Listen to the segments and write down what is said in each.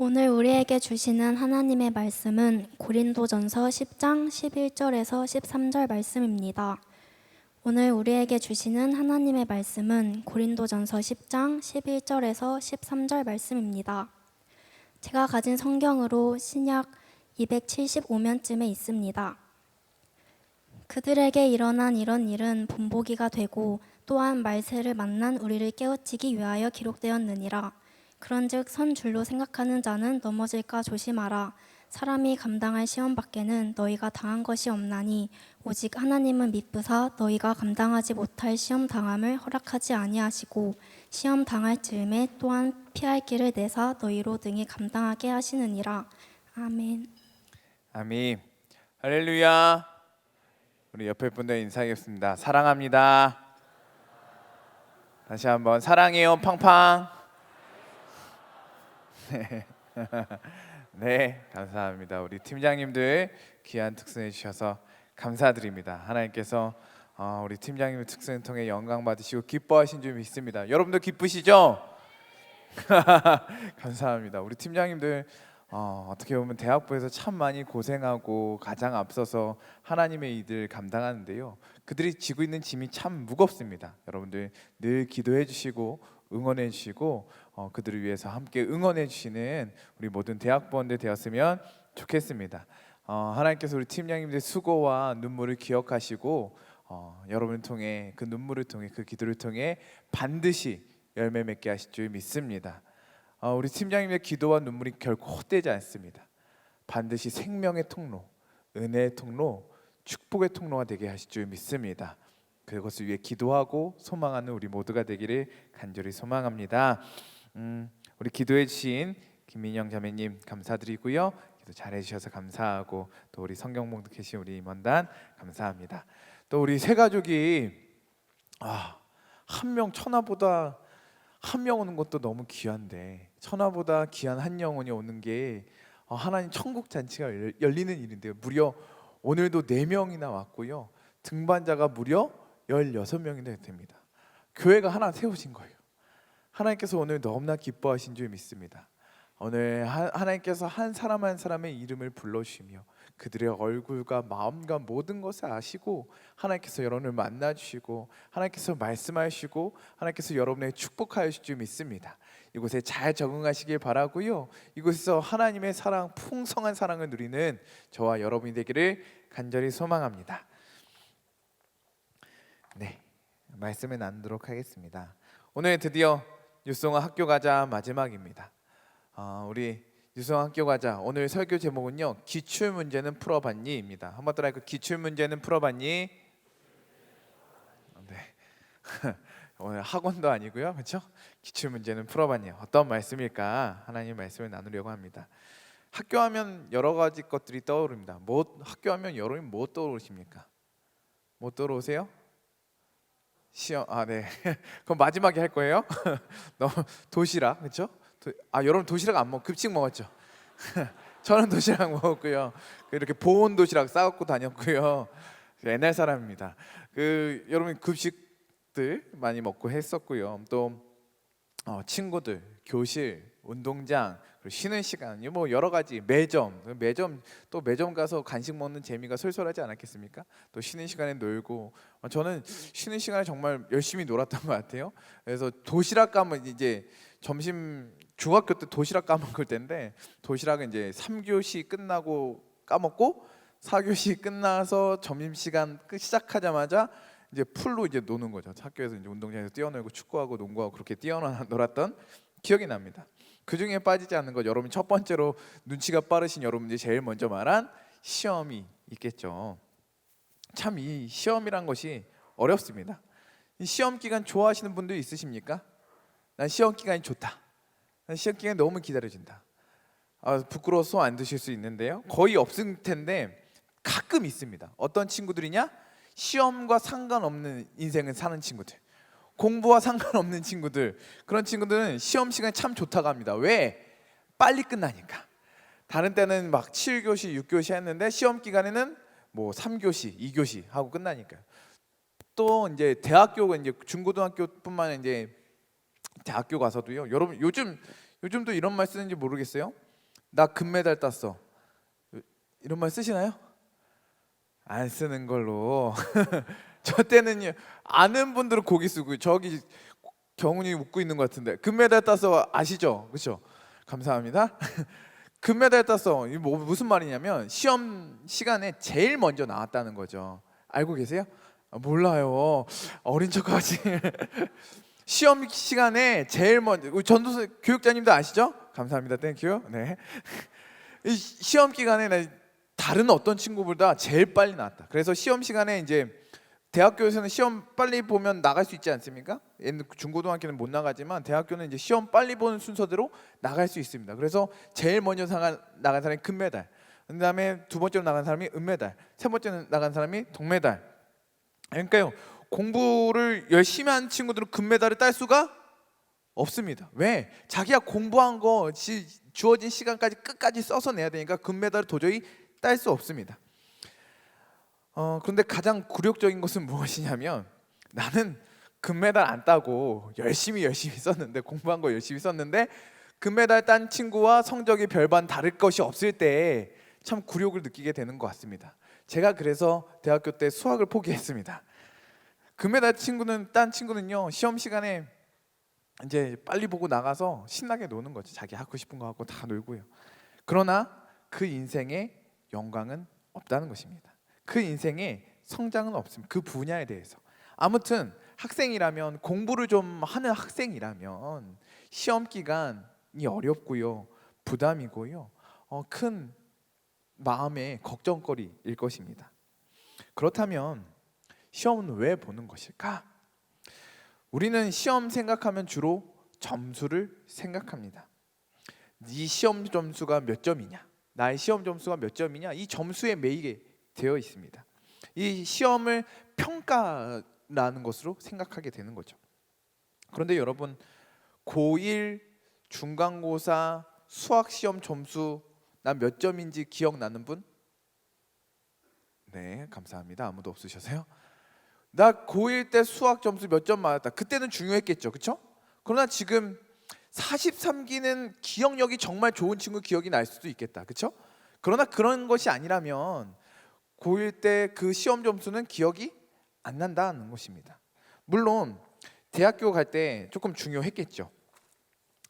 오늘 우리에게 주시는 하나님의 말씀은 고린도전서 10장 11절에서 13절 말씀입니다. 오늘 우리에게 주시는 하나님의 말씀은 고린도전서 10장 11절에서 13절 말씀입니다. 제가 가진 성경으로 신약 275면쯤에 있습니다. 그들에게 일어난 이런 일은 본보기가 되고 또한 말세를 만난 우리를 깨우치기 위하여 기록되었느니라. 그런즉 선 줄로 생각하는 자는 넘어질까 조심하라. 사람이 감당할 시험 밖에는 너희가 당한 것이 없나니 오직 하나님은 미쁘사 너희가 감당하지 못할 시험 당함을 허락하지 아니하시고 시험 당할 즈음에 또한 피할 길을 내사 너희로 등이 감당하게 하시느니라. 아멘. 아멘. 할렐루야. 우리 옆에 분들 인사하겠습니다. 사랑합니다. 다시 한번 사랑해요 팡팡. 네, 감사합니다. 우리 팀장님들 귀한 특선해 주셔서 감사드립니다. 하나님께서 우리 팀장님의 특선을 통해 영광 받으시고 기뻐하신 줄 믿습니다. 여러분들 기쁘시죠? 감사합니다. 우리 팀장님들 어떻게 보면 대학부에서 참 많이 고생하고 가장 앞서서 하나님의 일을 감당하는데요. 그들이 지고 있는 짐이 참 무겁습니다. 여러분들 늘 기도해 주시고 응원해 주시고 그들을 위해서 함께 응원해 주시는 우리 모든 대학부원들 되었으면 좋겠습니다. 하나님께서 우리 팀장님들의 수고와 눈물을 기억하시고 여러분을 통해 그 눈물을 통해 그 기도를 통해 반드시 열매 맺게 하실 줄 믿습니다. 우리 팀장님의 기도와 눈물이 결코 헛되지 않습니다. 반드시 생명의 통로, 은혜의 통로, 축복의 통로가 되게 하실 줄 믿습니다. 그것을 위해 기도하고 소망하는 우리 모두가 되기를 간절히 소망합니다. 우리 기도해 주신 김민영 자매님 감사드리고요. 기도 잘해 주셔서 감사하고 또 우리 성경 봉독해주신 우리 임원단 감사합니다. 또 우리 세 가족이 한 명 천하보다 한 명 오는 것도 너무 귀한데 천하보다 귀한 한 영혼이 오는 게 하나님 천국 잔치가 열리는 일인데요. 무려 오늘도 4명이나 왔고요. 등반자가 무려 16명이나 됩니다. 교회가 하나 세우신 거예요. 하나님께서 오늘 너무나 기뻐하신 줄 믿습니다. 오늘 하나님께서 한 사람 한 사람의 이름을 불러주시며 그들의 얼굴과 마음과 모든 것을 아시고 하나님께서 여러분을 만나주시고 하나님께서 말씀하시고 하나님께서 여러분의 축복하실 줄 믿습니다. 이곳에 잘 적응하시길 바라고요. 이곳에서 하나님의 사랑, 풍성한 사랑을 누리는 저와 여러분이 되기를 간절히 소망합니다. 네, 말씀을 나누도록 하겠습니다. 오늘 드디어 뉴송아 학교 가자 마지막입니다. 우리 뉴송아 학교 가자 오늘 설교 제목은요 기출 문제는 풀어봤니입니다. 한번 더 할까요? 기출 문제는 풀어봤니? 네. 오늘 학원도 아니고요, 그렇죠? 기출 문제는 풀어봤니? 어떤 말씀일까? 하나님 말씀을 나누려고 합니다. 학교하면 여러 가지 것들이 떠오릅니다. 학교하면 여러분 뭐 떠오르십니까? 뭐 떠오르세요? 시험. 네. 그럼 마지막에 할 거예요. 너무 도시락, 그렇죠? 여러분 도시락 안 급식 먹었죠? 저는 도시락 먹었고요. 이렇게 보온 도시락 싸갖고 다녔고요. 옛날 사람입니다. 여러분 급식들 많이 먹고 했었고요. 또 친구들, 교실, 운동장, 그리고 쉬는 시간, 뭐 여러 가지 매점 가서 간식 먹는 재미가 솔솔하지 않았겠습니까? 또 쉬는 시간에 놀고 저는 쉬는 시간에 정말 열심히 놀았던 것 같아요. 그래서 도시락 까면 이제 중학교 때 도시락 까먹을 때인데 도시락은 이제 3교시 끝나고 까먹고 4교시 끝나서 점심시간 시작하자마자 이제 풀로 이제 노는 거죠. 학교에서 이제 운동장에서 뛰어놀고 축구하고 농구하고 그렇게 뛰어놀았던 기억이 납니다. 그 중에 빠지지 않는 것, 여러분 첫 번째로 눈치가 빠르신 여러분들이 제일 먼저 말한 시험이 있겠죠. 참 이 시험이란 것이 어렵습니다. 이 시험 기간 좋아하시는 분들 있으십니까? 난 시험 기간이 좋다. 난 시험 기간이 너무 기다려진다. 부끄러워서 손 안 드실 수 있는데요. 거의 없을 텐데 가끔 있습니다. 어떤 친구들이냐? 시험과 상관없는 인생을 사는 친구들, 공부와 상관없는 친구들, 그런 친구들은 시험 시간이 참 좋다고 합니다. 왜? 빨리 끝나니까. 다른 때는 막 7교시, 6교시 했는데 시험 기간에는 뭐 3교시, 2교시 하고 끝나니까요. 또 이제 대학교, 이제 중고등학교뿐만 이제 대학교 가서도요. 여러분 요즘도 이런 말 쓰는지 모르겠어요. 나 금메달 땄어. 이런 말 쓰시나요? 안 쓰는 걸로. 저 때는요. 아는 분들은 고기 쓰고 저기 경훈이 웃고 있는 것 같은데 금메달 따서 아시죠? 그렇죠? 감사합니다. 금메달 땄어. 이 뭐 무슨 말이냐면 시험 시간에 제일 먼저 나왔다는 거죠. 알고 계세요? 몰라요. 어린 척하지. 시험 시간에 제일 먼저 우리 전도사 교육자님도 아시죠? 감사합니다. 땡큐. 네. 이 시험 기간에 나 다른 어떤 친구보다 제일 빨리 나왔다. 그래서 시험 시간에 이제 대학교에서는 시험 빨리 보면 나갈 수 있지 않습니까? 중고등학교는 못 나가지만 대학교는 이제 시험 빨리 보는 순서대로 나갈 수 있습니다. 그래서 제일 먼저 나간 사람이 금메달, 그다음에 두 번째로 나간 사람이 은메달, 세 번째로 나간 사람이 동메달. 그러니까요, 공부를 열심히 한 친구들은 금메달을 딸 수가 없습니다. 왜? 자기가 공부한 거 주어진 시간까지 끝까지 써서 내야 되니까 금메달을 도저히 딸 수 없습니다. 그런데 가장 굴욕적인 것은 무엇이냐면 나는 금메달 안 따고 열심히 썼는데 공부한 거 열심히 썼는데 금메달 딴 친구와 성적이 별반 다를 것이 없을 때 참 굴욕을 느끼게 되는 것 같습니다. 제가 그래서 대학교 때 수학을 포기했습니다. 금메달 딴 친구는요 시험 시간에 이제 빨리 보고 나가서 신나게 노는 거죠. 자기 하고 싶은 거 하고 다 놀고요. 그러나 그 인생에 영광은 없다는 것입니다. 그 인생에 성장은 없습니다. 그 분야에 대해서. 아무튼 학생이라면 공부를 좀 하는 학생이라면 시험 기간이 어렵고요, 부담이고요, 큰 마음의 걱정거리일 것입니다. 그렇다면 시험은 왜 보는 것일까? 우리는 시험 생각하면 주로 점수를 생각합니다. 네 시험 점수가 몇 점이냐? 나의 시험 점수가 몇 점이냐? 이 점수에 매이게 되어 있습니다. 이 시험을 평가라는 것으로 생각하게 되는 거죠. 그런데 여러분, 고1 중간고사 수학 시험 점수 나 몇 점인지 기억나는 분? 네, 감사합니다. 아무도 없으셔서요. 나 고1 때 수학 점수 몇 점 맞았다. 그때는 중요했겠죠, 그렇죠? 그러나 지금 43기는 기억력이 정말 좋은 친구 기억이 날 수도 있겠다, 그렇죠? 그러나 그런 것이 아니라면 고1 때 그 시험 점수는 기억이 안 난다는 것입니다. 물론 대학교 갈 때 조금 중요했겠죠.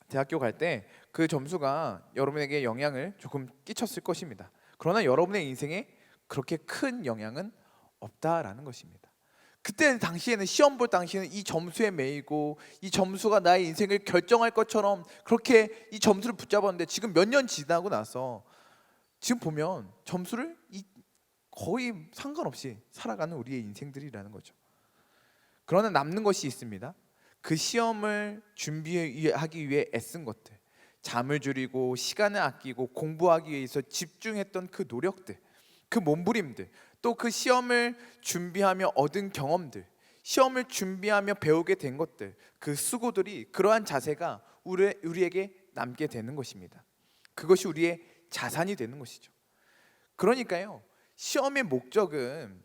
대학교 갈 때 그 점수가 여러분에게 영향을 조금 끼쳤을 것입니다. 그러나 여러분의 인생에 그렇게 큰 영향은 없다라는 것입니다. 그때 당시에는 시험 볼 당시에는 이 점수에 매이고 이 점수가 나의 인생을 결정할 것처럼 그렇게 이 점수를 붙잡았는데 지금 몇 년 지나고 나서 지금 보면 점수를 거의 상관없이 살아가는 우리의 인생들이라는 거죠. 그러나 남는 것이 있습니다. 그 시험을 준비하기 위해 애쓴 것들, 잠을 줄이고 시간을 아끼고 공부하기 위해서 집중했던 그 노력들, 그 몸부림들, 또 그 시험을 준비하며 얻은 경험들, 시험을 준비하며 배우게 된 것들, 그 수고들이, 그러한 자세가 우리에게 남게 되는 것입니다. 그것이 우리의 자산이 되는 것이죠. 그러니까요, 시험의 목적은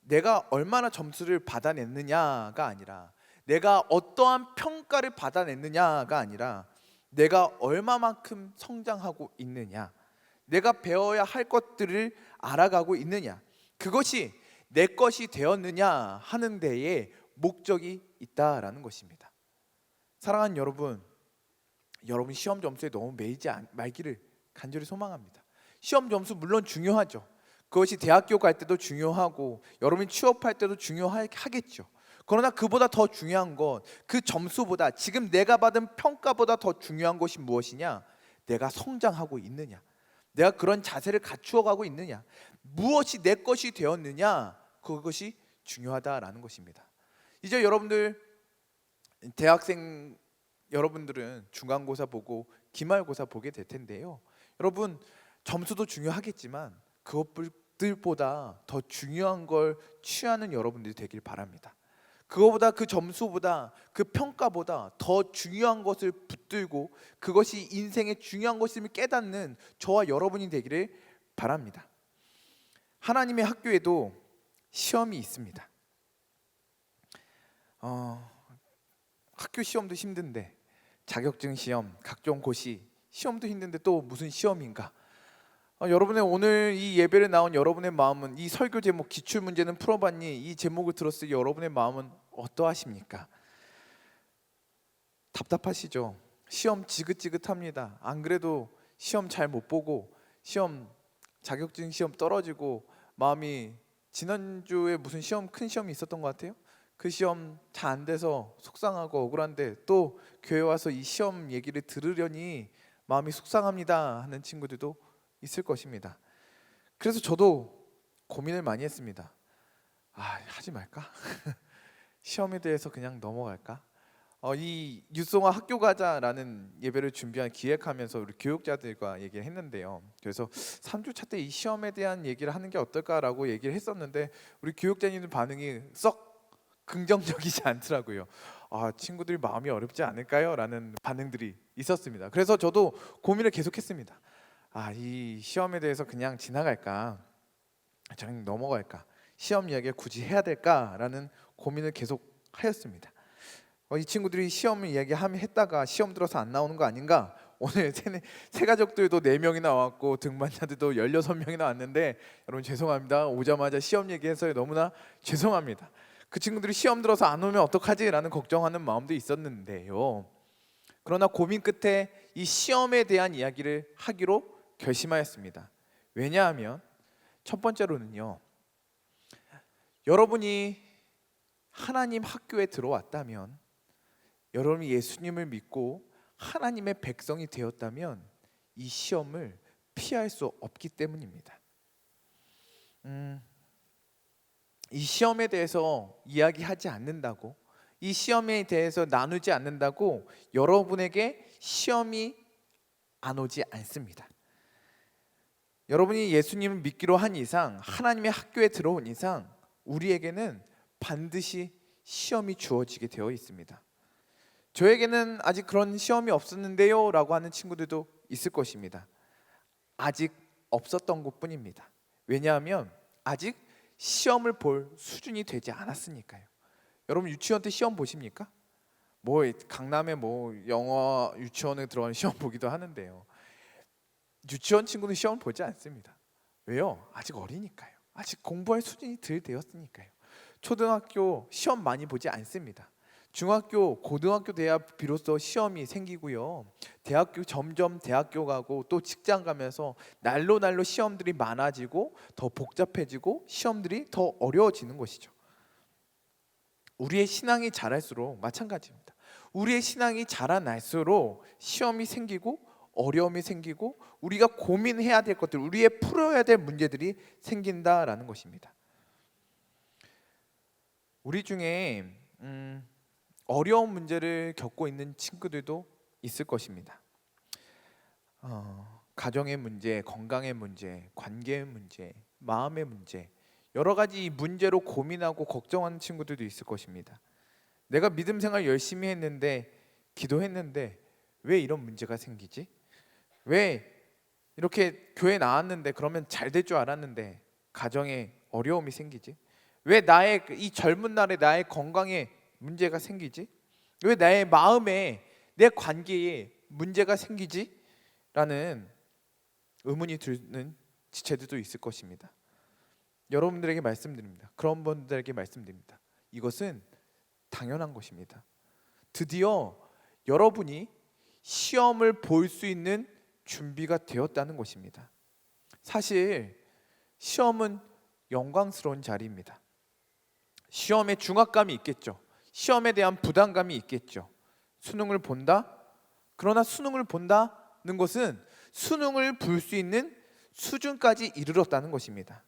내가 얼마나 점수를 받아냈느냐가 아니라, 내가 어떠한 평가를 받아냈느냐가 아니라, 내가 얼마만큼 성장하고 있느냐, 내가 배워야 할 것들을 알아가고 있느냐, 그것이 내 것이 되었느냐 하는 데에 목적이 있다라는 것입니다. 사랑하는 여러분, 여러분 시험 점수에 너무 매이지 말기를 간절히 소망합니다. 시험 점수 물론 중요하죠. 그것이 대학교 갈 때도 중요하고 여러분이 취업할 때도 중요하겠죠. 그러나 그보다 더 중요한 건 그 점수보다, 지금 내가 받은 평가보다 더 중요한 것이 무엇이냐? 내가 성장하고 있느냐, 내가 그런 자세를 갖추어가고 있느냐, 무엇이 내 것이 되었느냐, 그것이 중요하다라는 것입니다. 이제 여러분들 대학생 여러분들은 중간고사 보고 기말고사 보게 될 텐데요. 여러분 점수도 중요하겠지만 그것들보다 더 중요한 걸 취하는 여러분들이 되길 바랍니다. 그거보다, 그 점수보다, 그 평가보다 더 중요한 것을 붙들고 그것이 인생의 중요한 것임을 깨닫는 저와 여러분이 되기를 바랍니다. 하나님의 학교에도 시험이 있습니다. 학교 시험도 힘든데 자격증 시험, 각종 고시 시험도 힘든데 또 무슨 시험인가? 여러분의 오늘 이 예배를 나온 여러분의 마음은, 이 설교 제목 기출 문제는 풀어봤니? 이 제목을 들었을 때 여러분의 마음은 어떠하십니까? 답답하시죠? 시험 지긋지긋합니다. 안 그래도 시험 잘 못 보고 시험 자격증 시험 떨어지고 마음이, 지난주에 무슨 시험, 큰 시험이 있었던 것 같아요. 그 시험 잘 안 돼서 속상하고 억울한데 또 교회 와서 이 시험 얘기를 들으려니 마음이 속상합니다 하는 친구들도 있을 것입니다. 그래서 저도 고민을 많이 했습니다. 하지 말까? 시험에 대해서 그냥 넘어갈까? 이 뉴스와 학교 가자라는 예배를 준비한 기획하면서 우리 교육자들과 얘기를 했는데요. 그래서 3주차 때 이 시험에 대한 얘기를 하는 게 어떨까라고 얘기를 했었는데 우리 교육자님들 반응이 썩 긍정적이지 않더라고요. 친구들이 마음이 어렵지 않을까요? 라는 반응들이 있었습니다. 그래서 저도 고민을 계속했습니다. 이 시험에 대해서 그냥 지나갈까? 그냥 넘어갈까? 시험 이야기를 굳이 해야 될까라는 고민을 계속 하였습니다. 이 친구들이 시험 이야기했다가 시험 들어서 안 나오는 거 아닌가? 오늘 새 가족들도 4명이나 왔고 등반자들도 16명이나 왔는데 여러분 죄송합니다. 오자마자 시험 얘기해서 너무나 죄송합니다. 그 친구들이 시험 들어서 안 오면 어떡하지? 라는 걱정하는 마음도 있었는데요. 그러나 고민 끝에 이 시험에 대한 이야기를 하기로 결심하였습니다. 왜냐하면 첫 번째로는요, 여러분이 하나님 학교에 들어왔다면, 여러분이 예수님을 믿고 하나님의 백성이 되었다면 이 시험을 피할 수 없기 때문입니다. 이 시험에 대해서 이야기하지 않는다고, 이 시험에 대해서 나누지 않는다고 여러분에게 시험이 안 오지 않습니다. 여러분이 예수님을 믿기로 한 이상, 하나님의 학교에 들어온 이상 우리에게는 반드시 시험이 주어지게 되어 있습니다. 저에게는 아직 그런 시험이 없었는데요 라고 하는 친구들도 있을 것입니다. 아직 없었던 것뿐입니다. 왜냐하면 아직 시험을 볼 수준이 되지 않았으니까요. 여러분 유치원 때 시험 보십니까? 강남에 영어 유치원에 들어가는 시험 보기도 하는데요. 유치원 친구는 시험 보지 않습니다. 왜요? 아직 어리니까요. 아직 공부할 수준이 덜 되었으니까요. 초등학교 시험 많이 보지 않습니다. 중학교, 고등학교 돼야 비로소 시험이 생기고요. 점점 대학교 가고 또 직장 가면서 날로 시험들이 많아지고 더 복잡해지고 시험들이 더 어려워지는 것이죠. 우리의 신앙이 자랄수록 마찬가지입니다. 우리의 신앙이 자라날수록 시험이 생기고 어려움이 생기고 우리가 고민해야 될 것들, 우리의 풀어야 될 문제들이 생긴다라는 것입니다. 우리 중에 어려운 문제를 겪고 있는 친구들도 있을 것입니다. 가정의 문제, 건강의 문제, 관계의 문제, 마음의 문제, 여러 가지 문제로 고민하고 걱정하는 친구들도 있을 것입니다. 내가 믿음 생활 열심히 했는데, 기도했는데 왜 이런 문제가 생기지? 왜 이렇게 교회 나왔는데 그러면 잘 될 줄 알았는데 가정에 어려움이 생기지? 왜 나의 이 젊은 날에 나의 건강에 문제가 생기지? 왜 나의 마음에, 내 관계에 문제가 생기지? 라는 의문이 드는 지체들도 있을 것입니다. 여러분들에게 말씀드립니다. 그런 분들에게 말씀드립니다. 이것은 당연한 것입니다. 드디어 여러분이 시험을 볼 수 있는 준비가 되었다는 것입니다. 사실 시험은 영광스러운 자리입니다. 시험에 중압감이 있겠죠. 시험에 대한 부담감이 있겠죠. 수능을 본다? 그러나 수능을 본다는 것은 수능을 볼 수 있는 수준까지 이르렀다는 것입니다.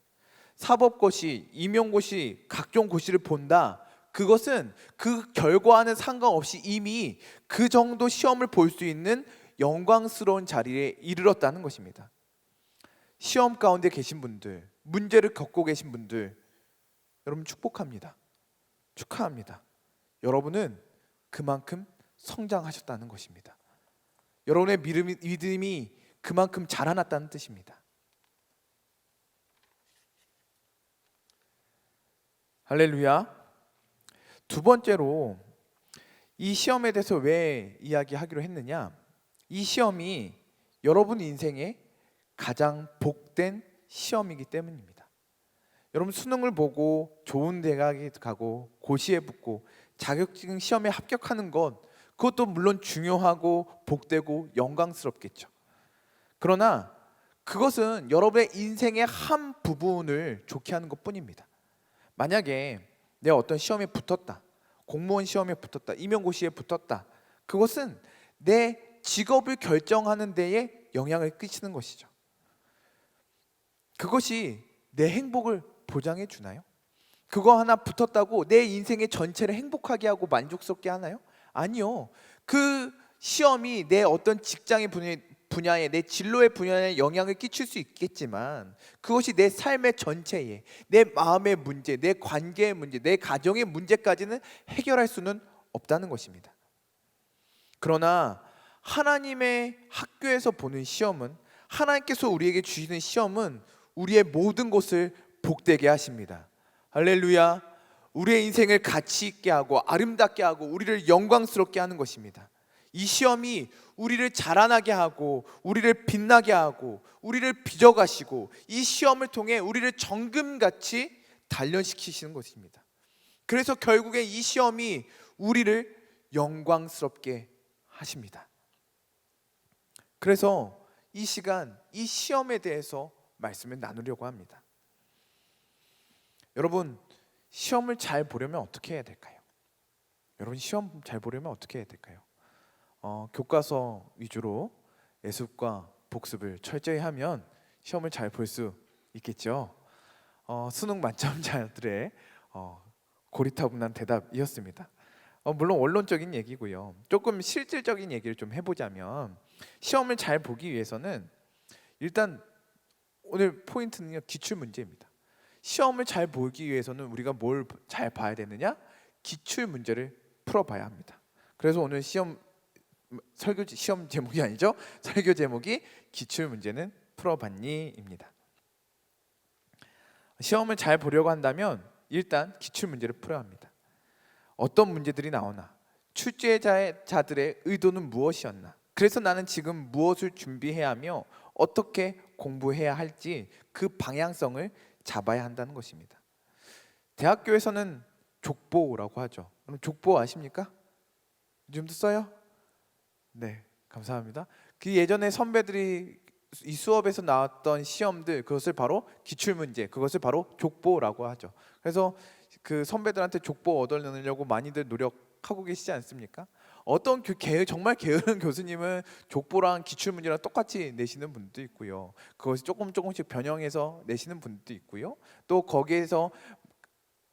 사법고시, 임용고시, 각종 고시를 본다. 그것은 그 결과와는 상관없이 이미 그 정도 시험을 볼 수 있는 영광스러운 자리에 이르렀다는 것입니다. 시험 가운데 계신 분들, 문제를 겪고 계신 분들, 여러분 축복합니다. 축하합니다. 여러분은 그만큼 성장하셨다는 것입니다. 여러분의 믿음이 그만큼 자라났다는 뜻입니다. 할렐루야. 두 번째로 이 시험에 대해서 왜 이야기하기로 했느냐? 이 시험이 여러분 인생에 가장 복된 시험이기 때문입니다. 여러분 수능을 보고 좋은 대학에 가고 고시에 붙고 자격증 시험에 합격하는 것, 그것도 물론 중요하고 복되고 영광스럽겠죠. 그러나 그것은 여러분의 인생의 한 부분을 좋게 하는 것뿐입니다. 만약에 내가 어떤 시험에 붙었다, 공무원 시험에 붙었다, 임용고시에 붙었다, 그것은 내 직업을 결정하는 데에 영향을 끼치는 것이죠. 그것이 내 행복을 보장해 주나요? 그거 하나 붙었다고 내 인생의 전체를 행복하게 하고 만족스럽게 하나요? 아니요. 그 시험이 내 어떤 직장의 분야에, 내 진로의 분야에 영향을 끼칠 수 있겠지만 그것이 내 삶의 전체에, 내 마음의 문제, 내 관계의 문제, 내 가정의 문제까지는 해결할 수는 없다는 것입니다. 그러나 하나님의 학교에서 보는 시험은, 하나님께서 우리에게 주시는 시험은 우리의 모든 것을 복되게 하십니다. 할렐루야. 우리의 인생을 가치 있게 하고 아름답게 하고 우리를 영광스럽게 하는 것입니다. 이 시험이 우리를 자라나게 하고 우리를 빛나게 하고 우리를 빚어가시고 이 시험을 통해 우리를 정금같이 단련시키시는 것입니다. 그래서 결국에 이 시험이 우리를 영광스럽게 하십니다. 그래서 이 시간 이 시험에 대해서 말씀을 나누려고 합니다. 여러분, 시험을 잘 보려면 어떻게 해야 될까요? 여러분, 시험 잘 보려면 어떻게 해야 될까요? 교과서 위주로 예습과 복습을 철저히 하면 시험을 잘 볼 수 있겠죠. 수능 만점자들의 고리타분한 대답이었습니다. 물론 원론적인 얘기고요. 조금 실질적인 얘기를 좀 해보자면 시험을 잘 보기 위해서는 일단 오늘 포인트는요, 기출 문제입니다. 시험을 잘 보기 위해서는 우리가 뭘 잘 봐야 되느냐? 기출 문제를 풀어봐야 합니다. 그래서 오늘 시험 제목이 아니죠. 설교 제목이 기출 문제는 풀어봤니입니다. 시험을 잘 보려고 한다면 일단 기출 문제를 풀어야 합니다. 어떤 문제들이 나오나, 출제자들의 의도는 무엇이었나, 그래서 나는 지금 무엇을 준비해야 하며 어떻게 공부해야 할지 그 방향성을 잡아야 한다는 것입니다. 대학교에서는 족보라고 하죠. 그럼 족보 아십니까? 요즘도 써요? 네, 감사합니다. 그 예전에 선배들이 이 수업에서 나왔던 시험들, 그것을 바로 기출문제, 그것을 바로 족보라고 하죠. 그래서 그 선배들한테 족보 얻으려고 많이들 노력하고 계시지 않습니까? 어떤 정말 게으른 교수님은 족보랑 기출문제랑 똑같이 내시는 분도 있고요. 그것이 조금씩 변형해서 내시는 분도 있고요. 또 거기에서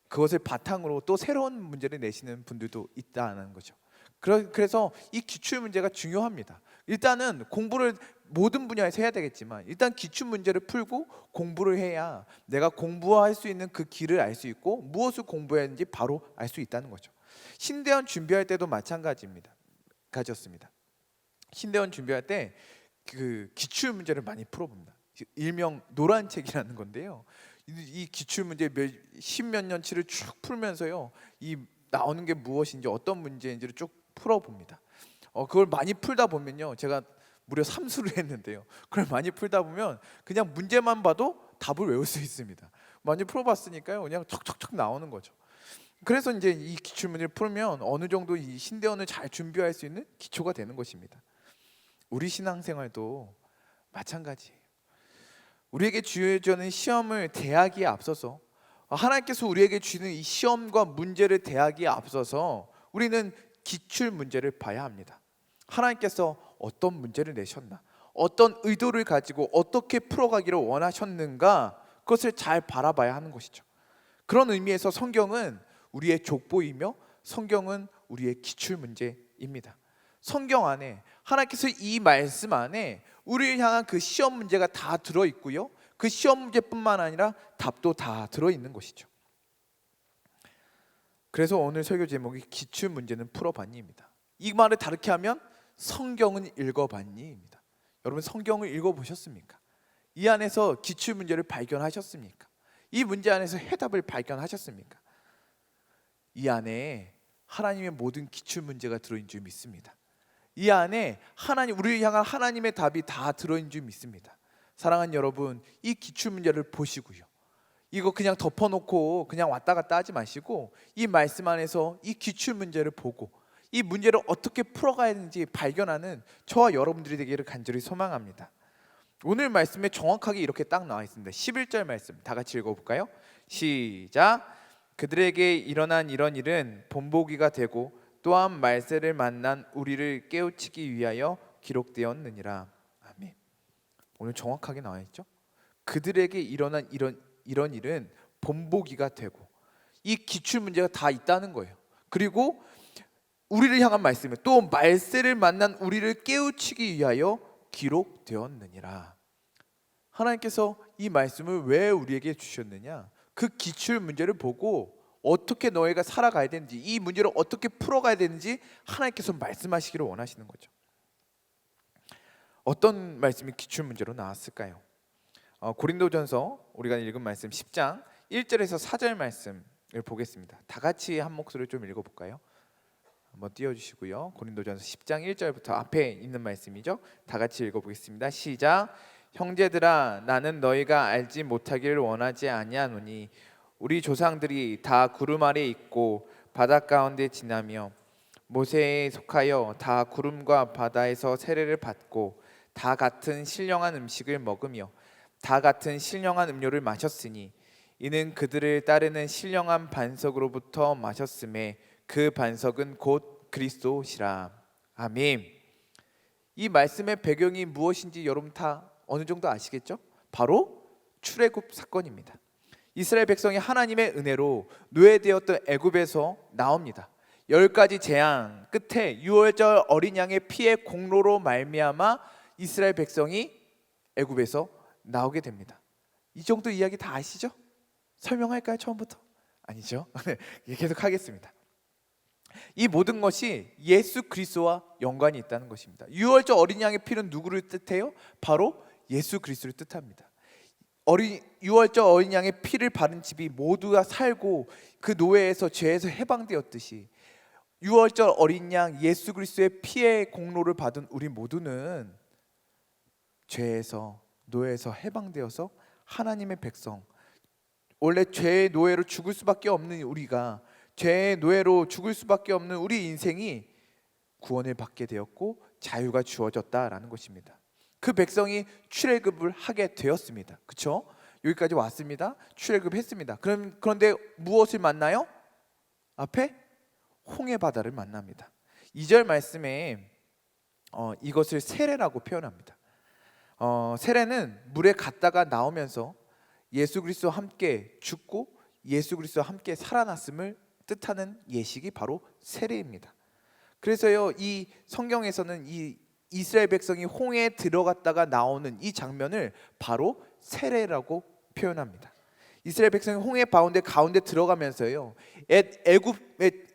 그것을 바탕으로 또 새로운 문제를 내시는 분들도 있다는 거죠. 그래서 이 기출 문제가 중요합니다. 일단은 공부를 모든 분야에서 해야 되겠지만 일단 기출 문제를 풀고 공부를 해야 내가 공부할 수 있는 그 길을 알 수 있고 무엇을 공부해야 하는지 바로 알 수 있다는 거죠. 신대원 준비할 때도 마찬가지입니다. 가졌습니다. 신대원 준비할 때 그 기출 문제를 많이 풀어봅니다. 일명 노란 책이라는 건데요. 이 기출 문제 십몇 년치를 쭉 풀면서요, 이 나오는 게 무엇인지 어떤 문제인지를 쭉 풀어봅니다. 그걸 많이 풀다 보면요, 제가 무려 삼수를 했는데요. 그걸 많이 풀다 보면 그냥 문제만 봐도 답을 외울 수 있습니다. 많이 풀어봤으니까요, 그냥 척척척 나오는 거죠. 그래서 이제 이 기출 문제를 풀면 어느 정도 이 신대원을 잘 준비할 수 있는 기초가 되는 것입니다. 우리 신앙생활도 마찬가지예요. 우리에게 주어지는 시험을 대하기에 앞서서 하나님께서 우리에게 주는 이 시험과 문제를 대하기에 앞서서 우리는 기출 문제를 봐야 합니다. 하나님께서 어떤 문제를 내셨나, 어떤 의도를 가지고 어떻게 풀어가기를 원하셨는가, 그것을 잘 바라봐야 하는 것이죠. 그런 의미에서 성경은 우리의 족보이며 성경은 우리의 기출 문제입니다. 성경 안에 하나님께서 이 말씀 안에 우리를 향한 그 시험 문제가 다 들어있고요, 그 시험 문제뿐만 아니라 답도 다 들어있는 것이죠. 그래서 오늘 설교 제목이 기출 문제는 풀어봤니입니다. 이 말을 다르게 하면 성경은 읽어봤니입니다. 여러분, 성경을 읽어보셨습니까? 이 안에서 기출 문제를 발견하셨습니까? 이 문제 안에서 해답을 발견하셨습니까? 이 안에 하나님의 모든 기출 문제가 들어있는 줄 믿습니다. 이 안에 하나님, 우리를 향한 하나님의 답이 다 들어있는 줄 믿습니다. 사랑하는 여러분, 이 기출 문제를 보시고요, 이거 그냥 덮어놓고 그냥 왔다 갔다 하지 마시고 이 말씀 안에서 이 기출 문제를 보고 이 문제를 어떻게 풀어가야 되는지 발견하는 저와 여러분들이 되기를 간절히 소망합니다. 오늘 말씀에 정확하게 이렇게 딱 나와 있습니다. 11절 말씀 다 같이 읽어볼까요? 시작. 그들에게 일어난 이런 일은 본보기가 되고 또한 말세를 만난 우리를 깨우치기 위하여 기록되었느니라. 아멘. 오늘 정확하게 나와 있죠. 그들에게 일어난 이런 일은 본보기가 되고, 이 기출 문제가 다 있다는 거예요. 그리고 우리를 향한 말씀은 또 말세를 만난 우리를 깨우치기 위하여 기록되었느니라. 하나님께서 이 말씀을 왜 우리에게 주셨느냐? 그 기출 문제를 보고 어떻게 너희가 살아가야 되는지, 이 문제를 어떻게 풀어가야 되는지 하나님께서 말씀하시기를 원하시는 거죠. 어떤 말씀이 기출 문제로 나왔을까요? 고린도전서 우리가 읽은 말씀 10장 1절에서 4절 말씀을 보겠습니다. 다 같이 한 목소리를 좀 읽어볼까요? 한번 띄워주시고요. 고린도전서 10장 1절부터 앞에 있는 말씀이죠. 다 같이 읽어보겠습니다. 시작. 형제들아, 나는 너희가 알지 못하기를 원하지 아니하노니 우리 조상들이 다 구름 아래 있고 바다 가운데 지나며 모세에 속하여 다 구름과 바다에서 세례를 받고 다 같은 신령한 음식을 먹으며 다 같은 신령한 음료를 마셨으니 이는 그들을 따르는 신령한 반석으로부터 마셨음에 그 반석은 곧 그리스도시라. 아멘. 이 말씀의 배경이 무엇인지 여러분 다 어느 정도 아시겠죠? 바로 출애굽 사건입니다. 이스라엘 백성이 하나님의 은혜로 노예되었던 애굽에서 나옵니다. 10가지 재앙 끝에 유월절 어린 양의 피의 공로로 말미암아 이스라엘 백성이 애굽에서 나오게 됩니다. 이 정도 이야기 다 아시죠? 설명할까요? 처음부터? 아니죠? 계속 하겠습니다. 이 모든 것이 예수 그리스도와 연관이 있다는 것입니다. 유월절 어린 양의 피는 누구를 뜻해요? 바로 예수 그리스도를 뜻합니다. 유월절 어린 양의 피를 바른 집이 모두가 살고 그 노예에서 죄에서 해방되었듯이 유월절 어린 양 예수 그리스도의 피의 공로를 받은 우리 모두는 죄에서 노예에서 해방되어서 하나님의 백성, 원래 죄의 노예로 죽을 수밖에 없는 우리가 죄의 노예로 죽을 수밖에 없는 우리 인생이 구원을 받게 되었고 자유가 주어졌다라는 것입니다. 그 백성이 출애굽을 하게 되었습니다. 그렇죠? 여기까지 왔습니다. 출애굽했습니다. 그런데 무엇을 만나요? 앞에 홍해 바다를 만납니다. 2절 말씀에 이것을 세례라고 표현합니다. 세례는 물에 갔다가 나오면서 예수 그리스도와 함께 죽고 예수 그리스도와 함께 살아났음을 뜻하는 예식이 바로 세례입니다. 그래서요, 이 성경에서는 이 이스라엘 백성이 홍해에 들어갔다가 나오는 이 장면을 바로 세례라고 표현합니다. 이스라엘 백성이 홍해 가운데 들어가면서요, 애굽의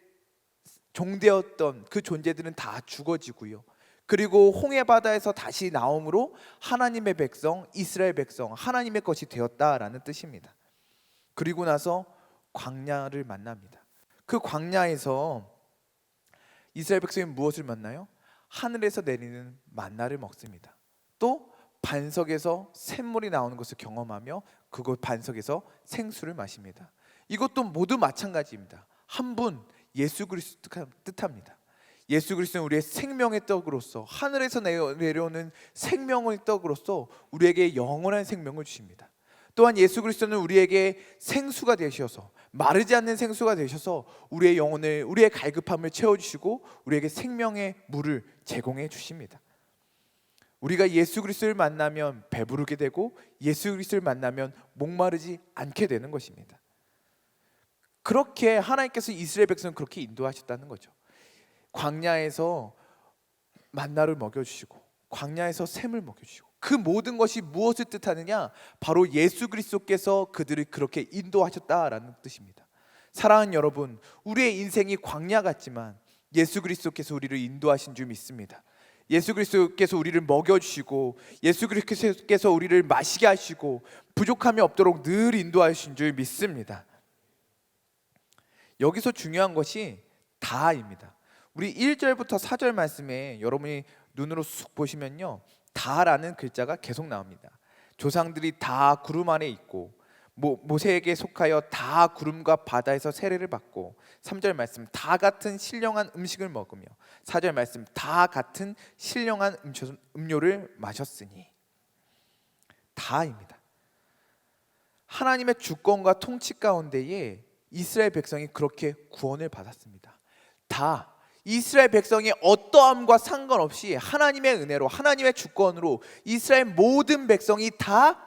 종되었던 그 존재들은 다 죽어지고요, 그리고 홍해 바다에서 다시 나옴으로 하나님의 백성, 이스라엘 백성, 하나님의 것이 되었다라는 뜻입니다. 그리고 나서 광야를 만납니다. 그 광야에서 이스라엘 백성이 무엇을 만나요? 하늘에서 내리는 만나를 먹습니다. 또 반석에서 샘물이 나오는 것을 경험하며 그곳 반석에서 생수를 마십니다. 이것도 모두 마찬가지입니다. 한 분 예수 그리스도 뜻합니다. 예수 그리스도는 우리의 생명의 떡으로서, 하늘에서 내려오는 생명의 떡으로서 우리에게 영원한 생명을 주십니다. 또한 예수 그리스도는 우리에게 생수가 되셔서, 마르지 않는 생수가 되셔서 우리의 영혼을, 우리의 갈급함을 채워주시고 우리에게 생명의 물을 제공해 주십니다. 우리가 예수 그리스도를 만나면 배부르게 되고 예수 그리스도를 만나면 목마르지 않게 되는 것입니다. 그렇게 하나님께서 이스라엘 백성을 그렇게 인도하셨다는 거죠. 광야에서 만나를 먹여주시고 광야에서 샘을 먹여주시고, 그 모든 것이 무엇을 뜻하느냐? 바로 예수 그리스도께서 그들을 그렇게 인도하셨다라는 뜻입니다. 사랑하는 여러분, 우리의 인생이 광야 같지만 예수 그리스도께서 우리를 인도하신 줄 믿습니다. 예수 그리스도께서 우리를 먹여주시고 예수 그리스도께서 우리를 마시게 하시고 부족함이 없도록 늘 인도하신 줄 믿습니다. 여기서 중요한 것이 다입니다. 우리 1절부터 4절 말씀에 여러분이 눈으로 쑥 보시면요, 다라는 글자가 계속 나옵니다. 조상들이 다 구름 아래 있고 모세에게 속하여 다 구름과 바다에서 세례를 받고, 3절 말씀 다 같은 신령한 음식을 먹으며, 4절 말씀 다 같은 신령한 음료를 마셨으니. 다입니다. 하나님의 주권과 통치 가운데에 이스라엘 백성이 그렇게 구원을 받았습니다. 다 이스라엘 백성이 어떠함과 상관없이 하나님의 은혜로, 하나님의 주권으로 이스라엘 모든 백성이 다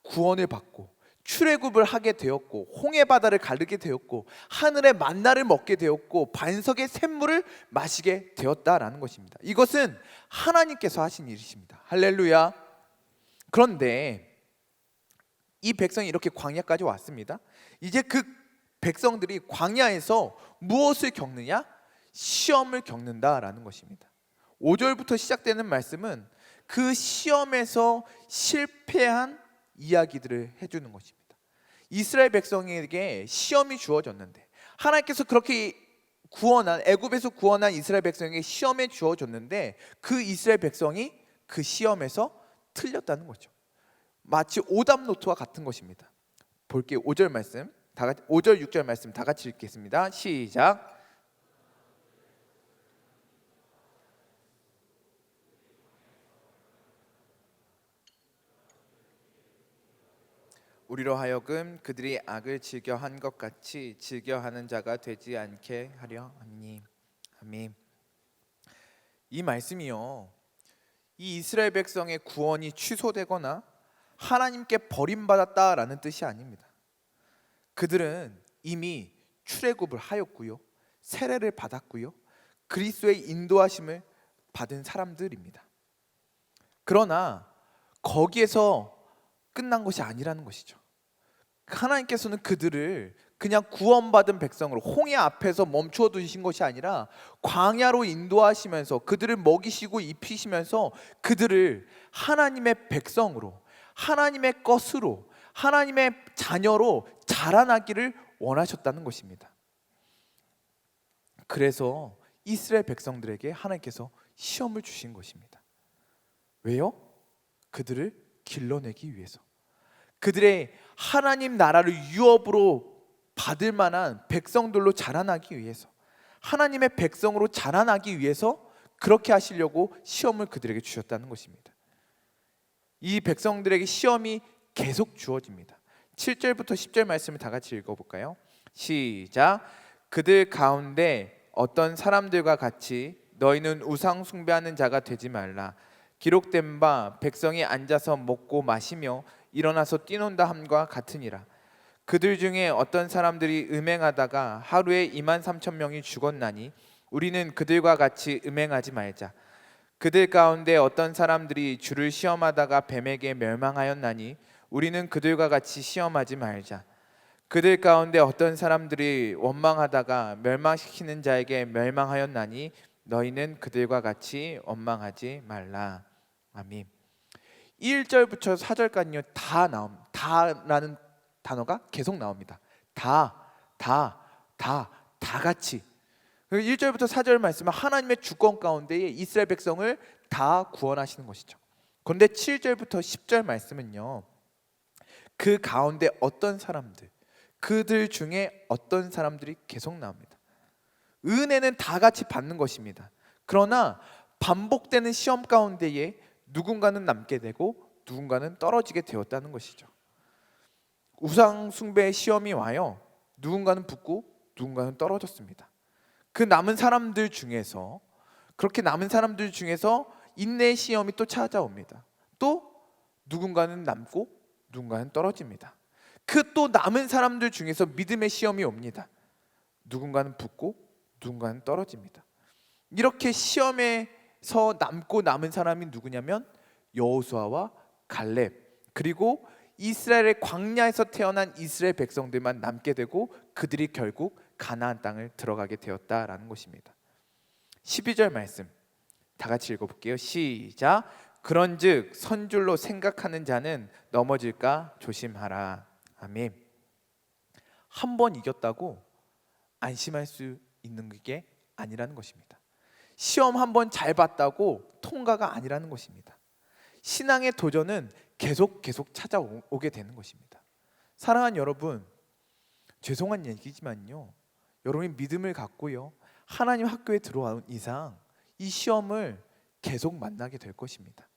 구원을 받고 출애굽을 하게 되었고, 홍해 바다를 가르게 되었고, 하늘의 만나를 먹게 되었고, 반석의 샘물을 마시게 되었다라는 것입니다. 이것은 하나님께서 하신 일이십니다. 할렐루야. 그런데 이 백성이 이렇게 광야까지 왔습니다. 이제 그 백성들이 광야에서 무엇을 겪느냐? 시험을 겪는다라는 것입니다. 5절부터 시작되는 말씀은 그 시험에서 실패한 이야기들을 해주는 것입니다. 이스라엘 백성에게 시험이 주어졌는데, 하나님께서 그렇게 애굽에서 구원한 이스라엘 백성에게 시험에 주어졌는데, 그 이스라엘 백성이 그 시험에서 틀렸다는 거죠. 마치 오답노트와 같은 것입니다. 볼게요. 5절 말씀, 5절 6절 말씀 다 같이 읽겠습니다. 시작. 우리로 하여금 그들이 악을 즐겨한 것 같이 즐겨하는 자가 되지 않게 하려 함니. 아멘. 이 말씀이요, 이 이스라엘 백성의 구원이 취소되거나 하나님께 버림받았다라는 뜻이 아닙니다. 그들은 이미 출애굽을 하였고요, 세례를 받았고요, 그리스도의 인도하심을 받은 사람들입니다. 그러나 거기에서 끝난 것이 아니라는 것이죠. 하나님께서는 그들을 그냥 구원받은 백성으로 홍해 앞에서 멈추어 두신 것이 아니라 광야로 인도하시면서 그들을 먹이시고 입히시면서 그들을 하나님의 백성으로, 하나님의 것으로, 하나님의 자녀로 자라나기를 원하셨다는 것입니다. 그래서 이스라엘 백성들에게 하나님께서 시험을 주신 것입니다. 왜요? 그들을 길러내기 위해서, 그들의 하나님 나라를 유업으로 받을 만한 백성들로 자라나기 위해서, 하나님의 백성으로 자라나기 위해서 그렇게 하시려고 시험을 그들에게 주셨다는 것입니다. 이 백성들에게 시험이 계속 주어집니다. 7절부터 10절 말씀을 다 같이 읽어볼까요? 시작. 그들 가운데 어떤 사람들과 같이 너희는 우상 숭배하는 자가 되지 말라. 기록된 바 백성이 앉아서 먹고 마시며 일어나서 뛰논다 함과 같으니라. 그들 중에 어떤 사람들이 음행하다가 하루에 23,000명이 죽었나니 우리는 그들과 같이 음행하지 말자. 그들 가운데 어떤 사람들이 주를 시험하다가 뱀에게 멸망하였나니 우리는 그들과 같이 시험하지 말자. 그들 가운데 어떤 사람들이 원망하다가 멸망시키는 자에게 멸망하였나니 너희는 그들과 같이 원망하지 말라. 아멘. 1절부터 4절까지요, 다라는 단어가 계속 나옵니다. 다 같이. 1절부터 4절 말씀은 하나님의 주권 가운데에 이스라엘 백성을 다 구원하시는 것이죠. 그런데 7절부터 10절 말씀은요, 그 가운데 어떤 사람들, 그들 중에 어떤 사람들이 계속 나옵니다. 은혜는 다 같이 받는 것입니다. 그러나 반복되는 시험 가운데에 누군가는 남게 되고 누군가는 떨어지게 되었다는 것이죠. 우상 숭배의 시험이 와요. 누군가는 붙고 누군가는 떨어졌습니다. 그 남은 사람들 중에서, 그렇게 남은 사람들 중에서 인내의 시험이 또 찾아옵니다. 또 누군가는 남고 누군가는 떨어집니다. 그 또 남은 사람들 중에서 믿음의 시험이 옵니다. 누군가는 붙고 누군가는 떨어집니다. 이렇게 시험에서 남고 남은 사람이 누구냐면 여호수아와 갈렙, 그리고 이스라엘의 광야에서 태어난 이스라엘 백성들만 남게 되고 그들이 결국 가나안 땅을 들어가게 되었다라는 것입니다. 12절 말씀 다 같이 읽어볼게요. 시작. 그런즉 선줄로 생각하는 자는 넘어질까 조심하라. 아멘. 한 번 이겼다고 안심할 수 있는 게 아니라는 것입니다. 시험 한번 잘 봤다고 통과가 아니라는 것입니다. 신앙의 도전은 계속 찾아오게 되는 것입니다. 사랑하는 여러분, 죄송한 얘기지만요, 여러분이 믿음을 갖고요 하나님 학교에 들어온 이상 이 시험을 계속 만나게 될 것입니다.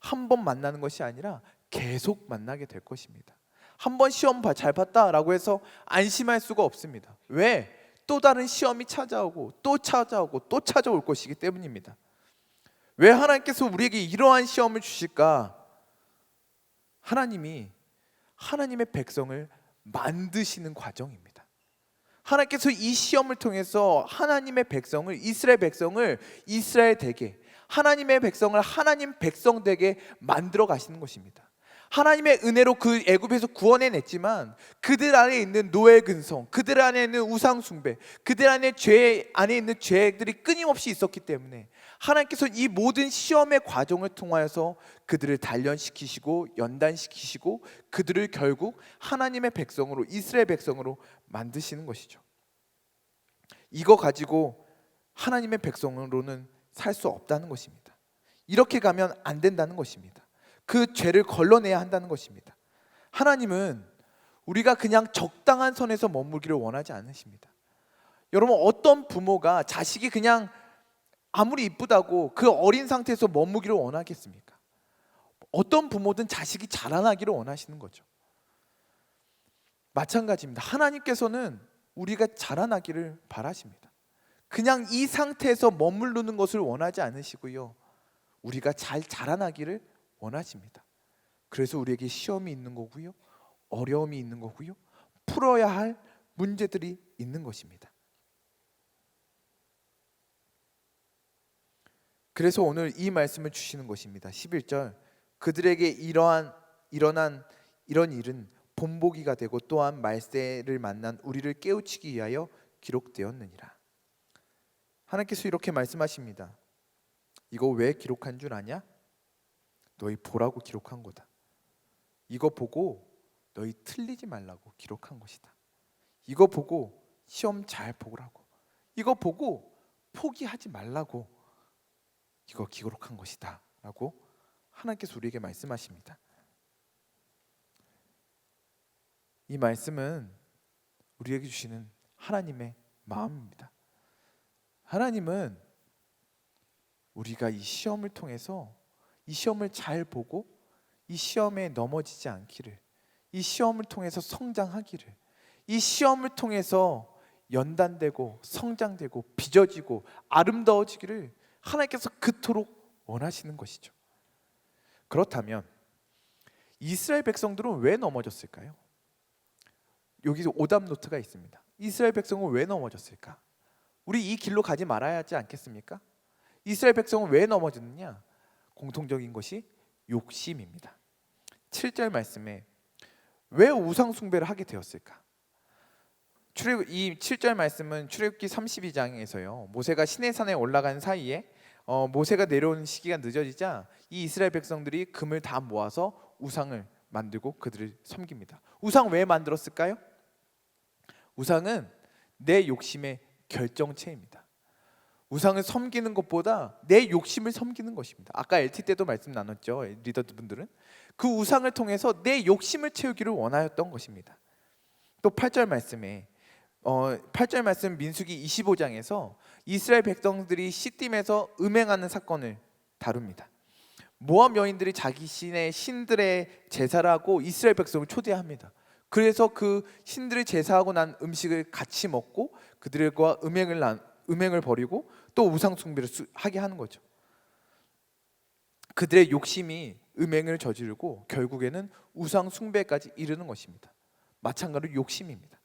한 번 만나는 것이 아니라 계속 만나게 될 것입니다. 한 번 시험 잘 봤다라고 해서 안심할 수가 없습니다. 왜? 또 다른 시험이 찾아오고 또 찾아올 것이기 때문입니다. 왜 하나님께서 우리에게 이러한 시험을 주실까? 하나님이 하나님의 백성을 만드시는 과정입니다. 하나님께서 이 시험을 통해서 하나님의 백성을, 이스라엘 백성을 이스라엘 되게, 하나님의 백성을 하나님 백성 되게 만들어 가시는 것입니다. 하나님의 은혜로 그 애굽에서 구원해냈지만 그들 안에 있는 노예 근성, 그들 안에 있는 우상 숭배, 그들 안에 안에 있는 죄들이 끊임없이 있었기 때문에 하나님께서 이 모든 시험의 과정을 통하여서 그들을 단련시키시고 연단시키시고 그들을 결국 하나님의 백성으로, 이스라엘 백성으로 만드시는 것이죠. 이거 가지고 하나님의 백성으로는 살 수 없다는 것입니다. 이렇게 가면 안 된다는 것입니다. 그 죄를 걸러내야 한다는 것입니다. 하나님은 우리가 그냥 적당한 선에서 머물기를 원하지 않으십니다. 여러분, 어떤 부모가 자식이 그냥 아무리 이쁘다고 그 어린 상태에서 머무기를 원하겠습니까? 어떤 부모든 자식이 자라나기를 원하시는 거죠. 마찬가지입니다. 하나님께서는 우리가 자라나기를 바라십니다. 그냥 이 상태에서 머무르는 것을 원하지 않으시고요, 우리가 잘 자라나기를 원하십니다. 그래서 우리에게 시험이 있는 거고요, 어려움이 있는 거고요, 풀어야 할 문제들이 있는 것입니다. 그래서 오늘 이 말씀을 주시는 것입니다. 11절, 그들에게 일어난 이런 일은 본보기가 되고 또한 말세를 만난 우리를 깨우치기 위하여 기록되었느니라. 하나님께서 이렇게 말씀하십니다. 이거 왜 기록한 줄 아냐? 너희 보라고 기록한 거다. 이거 보고 너희 틀리지 말라고 기록한 것이다. 이거 보고 시험 잘 보라고, 이거 보고 포기하지 말라고 이거 기록한 것이다 라고 하나님께서 우리에게 말씀하십니다. 이 말씀은 우리에게 주시는 하나님의 마음입니다. 하나님은 우리가 이 시험을 통해서 이 시험을 잘 보고 이 시험에 넘어지지 않기를, 이 시험을 통해서 성장하기를, 이 시험을 통해서 연단되고 성장되고 빚어지고 아름다워지기를 하나님께서 그토록 원하시는 것이죠. 그렇다면 이스라엘 백성들은 왜 넘어졌을까요? 여기서 오답 노트가 있습니다. 이스라엘 백성은 왜 넘어졌을까? 우리 이 길로 가지 말아야 하지 않겠습니까? 이스라엘 백성은 왜 넘어졌느냐? 공통적인 것이 욕심입니다. 7절 말씀에 왜 우상 숭배를 하게 되었을까? 이 7절 말씀은 출애굽기 32장에서요, 모세가 시내산에 올라간 사이에 모세가 내려오는 시기가 늦어지자 이 이스라엘 백성들이 금을 다 모아서 우상을 만들고 그들을 섬깁니다. 우상 왜 만들었을까요? 우상은 내 욕심의 결정체입니다. 우상을 섬기는 것보다 내 욕심을 섬기는 것입니다. 아까 LT 때도 말씀 나눴죠. 리더분들은 그 우상을 통해서 내 욕심을 채우기를 원하였던 것입니다. 또 8절 말씀에 8절 말씀 민수기 25장에서 이스라엘 백성들이 시딤에서 음행하는 사건을 다룹니다. 모압 여인들이 자기 신들의 제사를 하고 이스라엘 백성을 초대합니다. 그래서 그 신들의 제사하고 난 음식을 같이 먹고 그들과 음행을 벌이고 또 우상 숭배를 하게 하는 거죠. 그들의 욕심이 음행을 저지르고 결국에는 우상 숭배까지 이르는 것입니다. 마찬가지로 욕심입니다.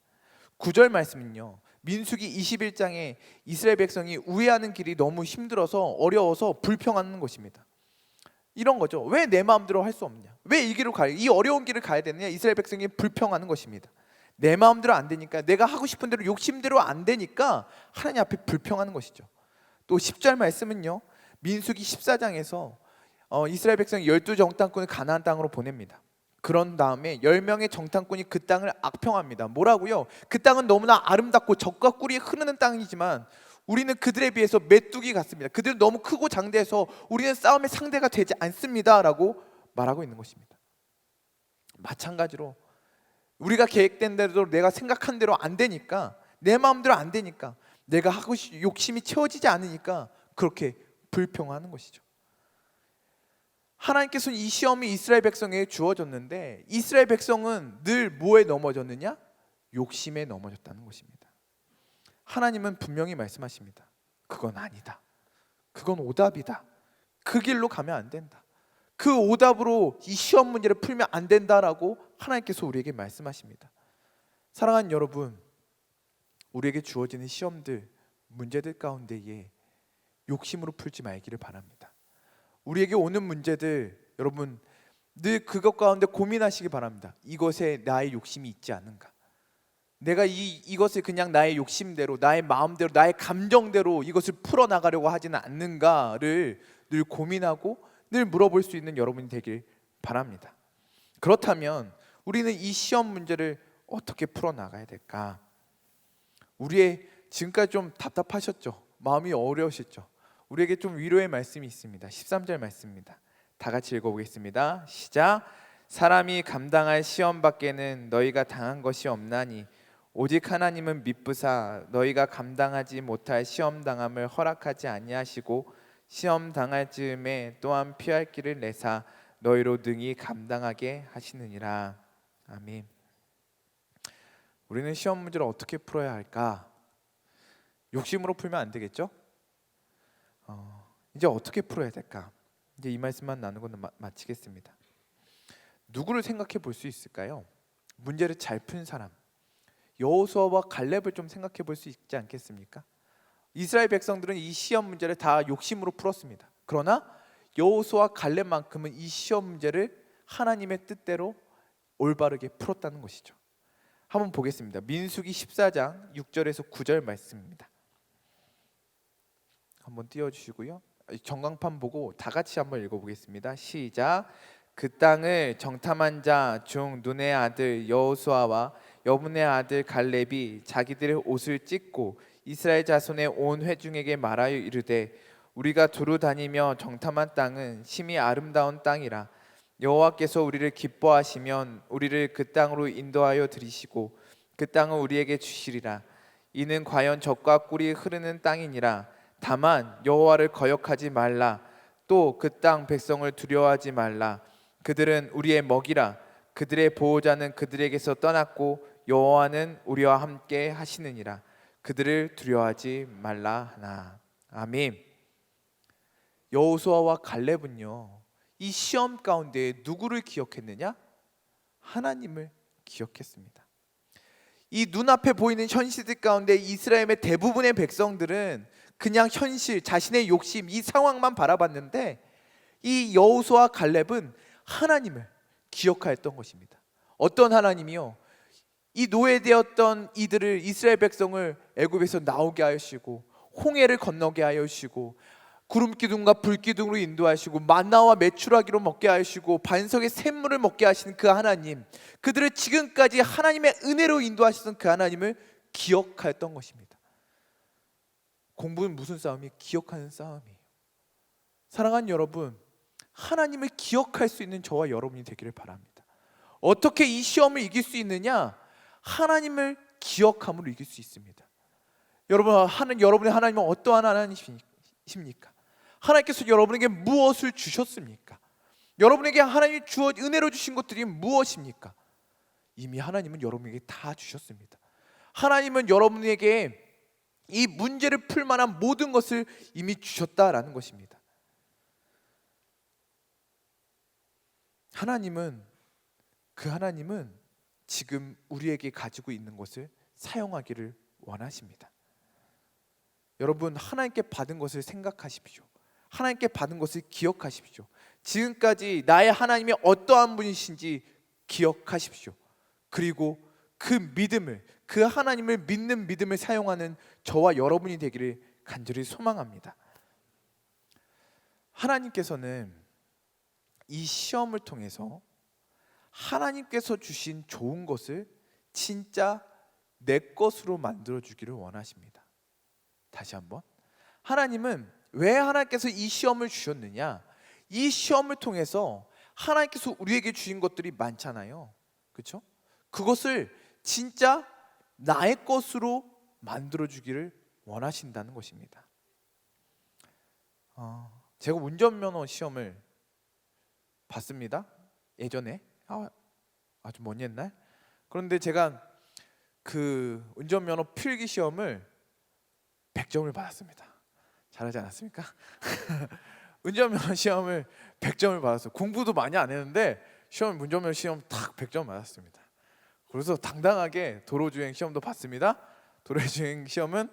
9절 말씀은요, 민수기 21장에 이스라엘 백성이 우회하는 길이 너무 힘들어서 어려워서 불평하는 것입니다. 이런 거죠. 왜 내 마음대로 할 수 없냐? 왜 이 길을 이 어려운 길을 가야 되느냐? 이스라엘 백성이 불평하는 것입니다. 내 마음대로 안 되니까, 내가 하고 싶은 대로 욕심대로 안 되니까 하나님 앞에 불평하는 것이죠. 또 10절 말씀은요, 민수기 14장에서 이스라엘 백성이 12정탐꾼을 가나안 땅으로 보냅니다. 그런 다음에 10명의 정탐꾼이 그 땅을 악평합니다. 뭐라고요? 그 땅은 너무나 아름답고 젖과 꿀이 흐르는 땅이지만 우리는 그들에 비해서 메뚜기 같습니다. 그들은 너무 크고 장대해서 우리는 싸움의 상대가 되지 않습니다 라고 말하고 있는 것입니다. 마찬가지로 우리가 계획된 대로 내가 생각한 대로 안 되니까, 내 마음대로 안 되니까, 내가 하고 욕심이 채워지지 않으니까 그렇게 불평하는 것이죠. 하나님께서는 이 시험이 이스라엘 백성에게 주어졌는데 이스라엘 백성은 늘 뭐에 넘어졌느냐? 욕심에 넘어졌다는 것입니다. 하나님은 분명히 말씀하십니다. 그건 아니다. 그건 오답이다. 그 길로 가면 안 된다. 그 오답으로 이 시험 문제를 풀면 안 된다라고 하나님께서 우리에게 말씀하십니다. 사랑하는 여러분, 우리에게 주어지는 시험들, 문제들 가운데에 욕심으로 풀지 말기를 바랍니다. 우리에게 오는 문제들, 여러분 늘 그것 가운데 고민하시기 바랍니다. 이것에 나의 욕심이 있지 않은가? 내가 이것을 그냥 나의 욕심대로, 나의 마음대로, 나의 감정대로 이것을 풀어나가려고 하지는 않는가를 늘 고민하고 늘 물어볼 수 있는 여러분이 되길 바랍니다. 그렇다면 우리는 이 시험 문제를 어떻게 풀어나가야 될까? 우리의 지금까지 좀 답답하셨죠? 마음이 어려우셨죠? 우리에게 좀 위로의 말씀이 있습니다. 13절 말씀입니다. 다 같이 읽어보겠습니다. 시작. 사람이 감당할 시험 밖에는 너희가 당한 것이 없나니 오직 하나님은 미쁘사 너희가 감당하지 못할 시험 당함을 허락하지 아니하시고 시험 당할 즈음에 또한 피할 길을 내사 너희로 능히 감당하게 하시느니라. 아멘. 우리는 시험 문제를 어떻게 풀어야 할까? 욕심으로 풀면 안 되겠죠? 이제 어떻게 풀어야 될까? 이제 이 말씀만 나누고 마치겠습니다. 누구를 생각해 볼 수 있을까요? 문제를 잘 푼 사람, 여호수아와 갈렙을 좀 생각해 볼 수 있지 않겠습니까? 이스라엘 백성들은 이 시험 문제를 다 욕심으로 풀었습니다. 그러나 여호수아 갈렙만큼은 이 시험 문제를 하나님의 뜻대로 올바르게 풀었다는 것이죠. 한번 보겠습니다. 민수기 14장 6절에서 9절 말씀입니다. 한번 띄워주시고요. 전광판 보고 다 같이 한번 읽어보겠습니다. 시작. 그 땅을 정탐한 자 중 눈의 아들 여호수아와 여분의 아들 갈렙이 자기들의 옷을 찢고 이스라엘 자손의 온 회중에게 말하여 이르되 우리가 두루 다니며 정탐한 땅은 심히 아름다운 땅이라 여호와께서 우리를 기뻐하시면 우리를 그 땅으로 인도하여 들이시고 그 땅을 우리에게 주시리라. 이는 과연 젖과 꿀이 흐르는 땅이니라. 다만 여호와를 거역하지 말라. 또 그 땅 백성을 두려워하지 말라. 그들은 우리의 먹이라. 그들의 보호자는 그들에게서 떠났고 여호와는 우리와 함께 하시느니라. 그들을 두려워하지 말라 하나. 아멘. 여호수아와 갈렙은요, 이 시험 가운데 누구를 기억했느냐? 하나님을 기억했습니다. 이 눈앞에 보이는 현실들 가운데 이스라엘의 대부분의 백성들은 그냥 현실, 자신의 욕심, 이 상황만 바라봤는데 이 여호수아 갈렙은 하나님을 기억하였던 것입니다. 어떤 하나님이요? 이 노예되었던 이들을, 이스라엘 백성을 애굽에서 나오게 하시고 홍해를 건너게 하시고 구름 기둥과 불 기둥으로 인도하시고 만나와 메추라기로 먹게 하시고 반석의 샘물을 먹게 하시는 그 하나님, 그들을 지금까지 하나님의 은혜로 인도하시던 그 하나님을 기억하였던 것입니다. 공부는 무슨 싸움이? 기억하는 싸움이에요. 사랑하는 여러분, 하나님을 기억할 수 있는 저와 여러분이 되기를 바랍니다. 어떻게 이 시험을 이길 수 있느냐? 하나님을 기억함으로 이길 수 있습니다. 여러분의 하나님은 어떠한 하나님이십니까? 하나님께서 여러분에게 무엇을 주셨습니까? 여러분에게 하나님이 은혜로 주신 것들이 무엇입니까? 이미 하나님은 여러분에게 다 주셨습니다. 하나님은 여러분에게 이 문제를 풀 만한 모든 것을 이미 주셨다라는 것입니다. 그 하나님은 지금 우리에게 가지고 있는 것을 사용하기를 원하십니다. 여러분, 하나님께 받은 것을 생각하십시오. 하나님께 받은 것을 기억하십시오. 지금까지 나의 하나님이 어떠한 분이신지 기억하십시오. 그리고 그 믿음을, 그 하나님을 믿는 믿음을 사용하는 저와 여러분이 되기를 간절히 소망합니다. 하나님께서는 이 시험을 통해서 하나님께서 주신 좋은 것을 진짜 내 것으로 만들어 주기를 원하십니다. 다시 한번. 하나님은 왜 하나님께서 이 시험을 주셨느냐? 이 시험을 통해서 하나님께서 우리에게 주신 것들이 많잖아요. 그렇죠? 그것을 진짜 나의 것으로 만들어 주기를 원하신다는 것입니다. 제가 운전면허 시험을 봤습니다. 예전에 아주 먼 옛날. 그런데 제가 그 운전면허 필기 시험을 100점을 받았습니다. 잘하지 않았습니까? 운전면허 시험을 100점을 받았어요. 공부도 많이 안 했는데 운전면허 시험 딱 100점 받았습니다. 그래서 당당하게 도로주행 시험도 봤습니다. 도로주행 시험은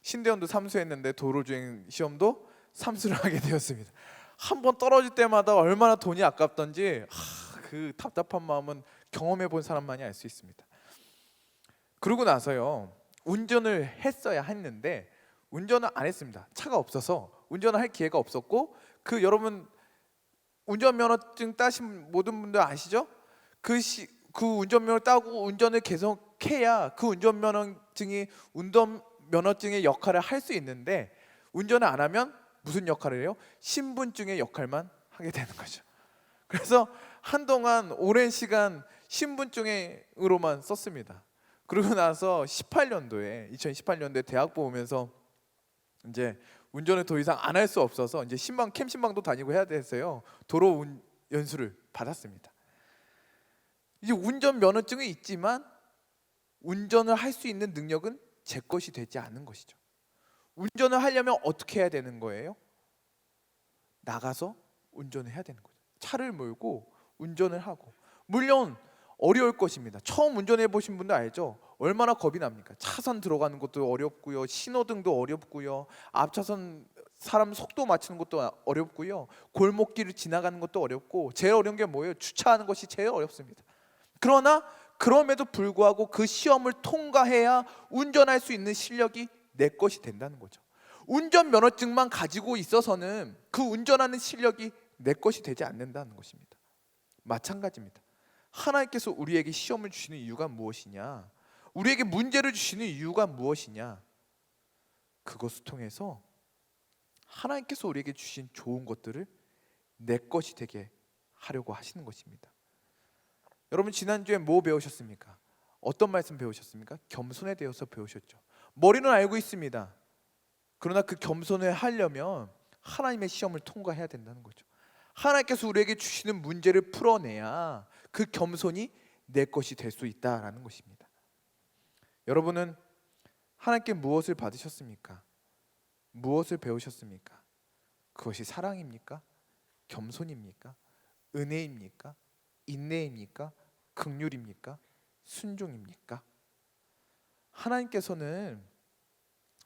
신대원도 삼수했는데 도로주행 시험도 삼수를 하게 되었습니다. 한 번 떨어질 때마다 얼마나 돈이 아깝던지 그 답답한 마음은 경험해 본 사람만이 알 수 있습니다. 그러고 나서요, 운전을 했어야 했는데 운전을 안 했습니다. 차가 없어서 운전을 할 기회가 없었고, 여러분 운전면허증 따신 모든 분들 아시죠? 그 운전면허 따고 운전을 계속해야 그 운전면허증이 운전면허증의 역할을 할 수 있는데, 운전을 안 하면 무슨 역할을 해요? 신분증의 역할만 하게 되는 거죠. 그래서 한동안 오랜 시간 신분증으로만 썼습니다. 그러고 나서 2018년도에 대학 보면서 이제 운전을 더 이상 안 할 수 없어서 이제 캠 신방도 다니고 해야 돼서요, 도로 연수를 받았습니다. 이제 운전 면허증은 있지만 운전을 할 수 있는 능력은 제 것이 되지 않은 것이죠. 운전을 하려면 어떻게 해야 되는 거예요? 나가서 운전을 해야 되는 거죠. 차를 몰고 운전을 하고. 물론 어려울 것입니다. 처음 운전해 보신 분도 알죠? 얼마나 겁이 납니까? 차선 들어가는 것도 어렵고요, 신호등도 어렵고요, 앞차선 사람 속도 맞추는 것도 어렵고요, 골목길을 지나가는 것도 어렵고, 제일 어려운 게 뭐예요? 주차하는 것이 제일 어렵습니다. 그러나 그럼에도 불구하고 그 시험을 통과해야 운전할 수 있는 실력이 내 것이 된다는 거죠. 운전면허증만 가지고 있어서는 그 운전하는 실력이 내 것이 되지 않는다는 것입니다. 마찬가지입니다. 하나님께서 우리에게 시험을 주시는 이유가 무엇이냐? 우리에게 문제를 주시는 이유가 무엇이냐? 그것을 통해서 하나님께서 우리에게 주신 좋은 것들을 내 것이 되게 하려고 하시는 것입니다. 여러분, 지난주에 뭐 배우셨습니까? 어떤 말씀 배우셨습니까? 겸손에 대해서 배우셨죠. 머리는 알고 있습니다. 그러나 그 겸손을 하려면 하나님의 시험을 통과해야 된다는 거죠. 하나님께서 우리에게 주시는 문제를 풀어내야 그 겸손이 내 것이 될 수 있다라는 것입니다. 여러분은 하나님께 무엇을 받으셨습니까? 무엇을 배우셨습니까? 그것이 사랑입니까? 겸손입니까? 은혜입니까? 인내입니까? 긍휼입니까? 순종입니까? 하나님께서는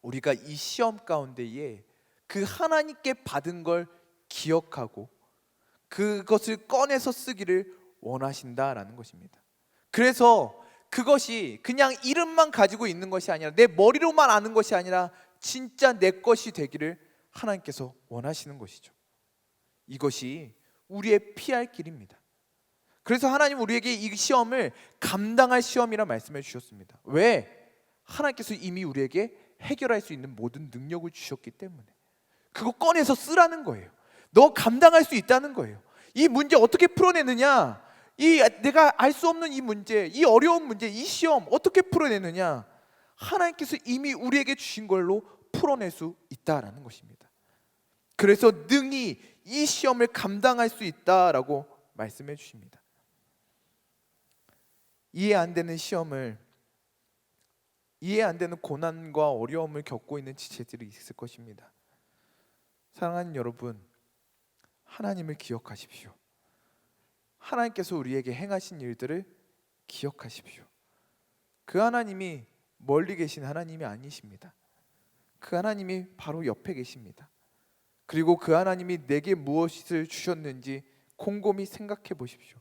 우리가 이 시험 가운데에 그 하나님께 받은 걸 기억하고 그것을 꺼내서 쓰기를 원하신다라는 것입니다. 그래서 그것이 그냥 이름만 가지고 있는 것이 아니라, 내 머리로만 아는 것이 아니라 진짜 내 것이 되기를 하나님께서 원하시는 것이죠. 이것이 우리의 피할 길입니다. 그래서 하나님 우리에게 이 시험을 감당할 시험이라 말씀해 주셨습니다. 왜? 하나님께서 이미 우리에게 해결할 수 있는 모든 능력을 주셨기 때문에. 그거 꺼내서 쓰라는 거예요. 너 감당할 수 있다는 거예요. 이 문제 어떻게 풀어내느냐? 내가 알 수 없는 이 문제, 이 어려운 문제, 이 시험 어떻게 풀어내느냐? 하나님께서 이미 우리에게 주신 걸로 풀어낼 수 있다라는 것입니다. 그래서 능히 이 시험을 감당할 수 있다라고 말씀해 주십니다. 이해 안 되는 시험을, 이해 안 되는 고난과 어려움을 겪고 있는 지체들이 있을 것입니다. 사랑하는 여러분, 하나님을 기억하십시오. 하나님께서 우리에게 행하신 일들을 기억하십시오. 그 하나님이 멀리 계신 하나님이 아니십니다. 그 하나님이 바로 옆에 계십니다. 그리고 그 하나님이 내게 무엇을 주셨는지 곰곰이 생각해 보십시오.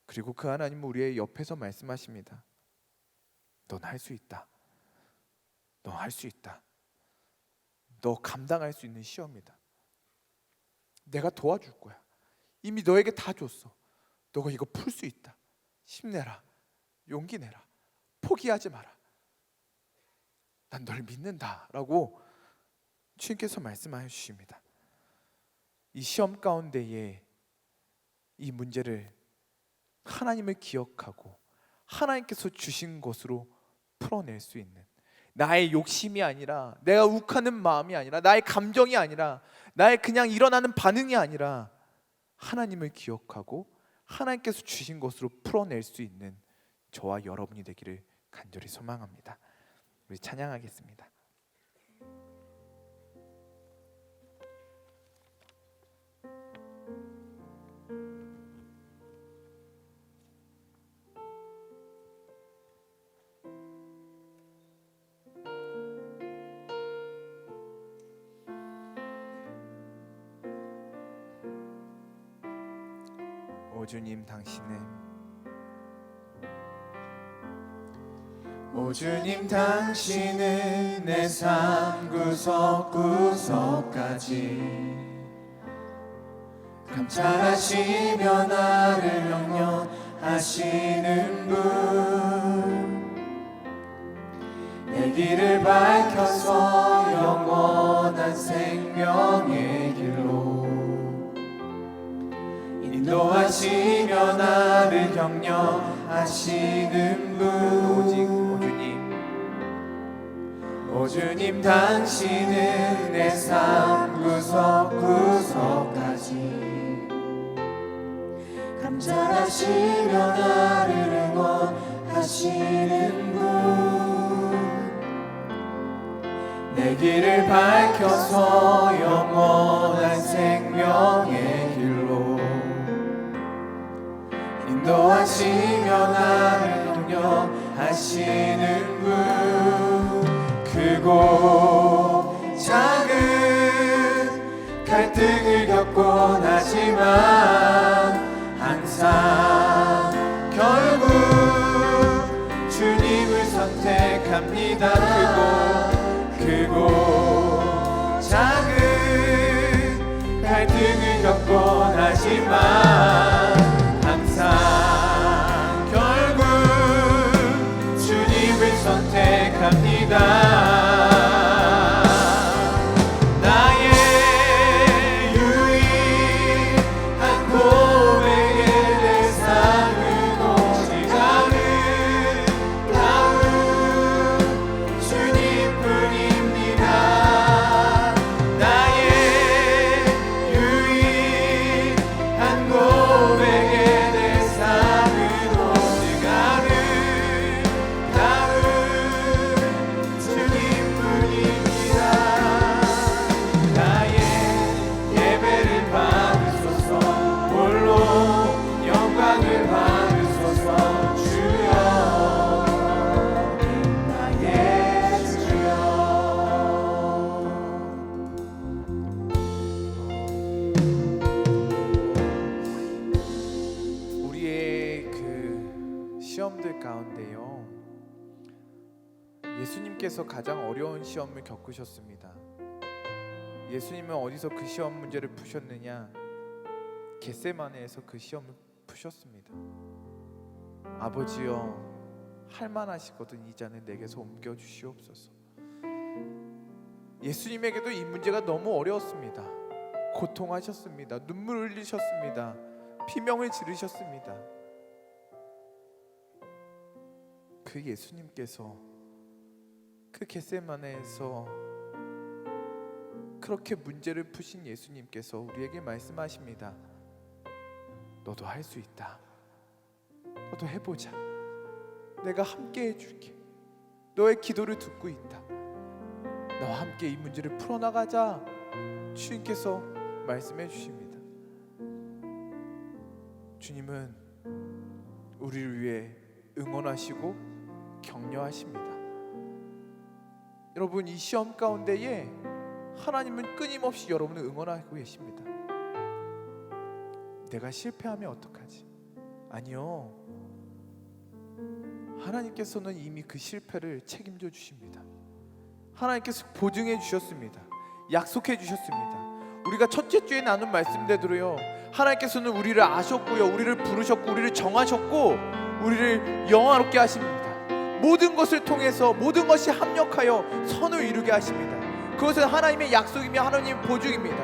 그리고 그 하나님은 우리의 옆에서 말씀하십니다. 넌 할 수 있다. 너 할 수 있다. 너 감당할 수 있는 시험이다. 내가 도와줄 거야. 이미 너에게 다 줬어. 너가 이거 풀 수 있다. 힘내라. 용기 내라. 포기하지 마라. 난 널 믿는다라고 주님께서 말씀하여 주십니다. 이 시험 가운데에 이 문제를 하나님을 기억하고 하나님께서 주신 것으로 풀어낼 수 있는, 나의 욕심이 아니라, 내가 욱하는 마음이 아니라, 나의 감정이 아니라, 나의 그냥 일어나는 반응이 아니라 하나님을 기억하고 하나님께서 주신 것으로 풀어낼 수 있는 저와 여러분이 되기를 간절히 소망합니다. 우리 찬양하겠습니다. 오 주님 당신은 내 삶 구석구석까지 감찰하시며 나를 영영하시는 분, 내 길을 밝혀서 영원한 생명의 길로 인도하시며 나를 격려하시는 분, 오직 오 주님 당신은 내 삶 구석구석까지 감찰하시며 나를 응원하시는 분, 내 길을 밝혀서 영원한 생명의 길로 인도하시며 나를 격려하시는 분, 크고 작은 갈등을 겪곤 하지만 항상 결국 주님을 선택합니다. 크고 작은 갈등을 겪곤 하지만 항상 결국 주님을 선택합니다. 시험들 가운데요, 예수님께서 가장 어려운 시험을 겪으셨습니다. 예수님은 어디서 그 시험 문제를 푸셨느냐? 겟세마네에서 그 시험을 푸셨습니다. 아버지여, 할만하시거든 이 잔을 내게서 옮겨 주시옵소서. 예수님에게도 이 문제가 너무 어려웠습니다. 고통하셨습니다. 눈물 흘리셨습니다. 비명을 지르셨습니다. 그 예수님께서 그 겟세마네에서 그렇게 문제를 푸신 예수님께서 우리에게 말씀하십니다. 너도 할 수 있다. 너도 해보자. 내가 함께 해줄게. 너의 기도를 듣고 있다. 너와 함께 이 문제를 풀어나가자. 주님께서 말씀해 주십니다. 주님은 우리를 위해 응원하시고 격려하십니다. 여러분, 이 시험 가운데에 하나님은 끊임없이 여러분을 응원하고 계십니다. 내가 실패하면 어떡하지? 아니요, 하나님께서는 이미 그 실패를 책임져 주십니다. 하나님께서 보증해 주셨습니다. 약속해 주셨습니다. 우리가 첫째 주에 나눈 말씀대로요, 하나님께서는 우리를 아셨고요, 우리를 부르셨고, 우리를 정하셨고, 우리를 영화롭게 하십니다. 모든 것을 통해서 모든 것이 합력하여 선을 이루게 하십니다. 그것은 하나님의 약속이며 하나님의 보증입니다.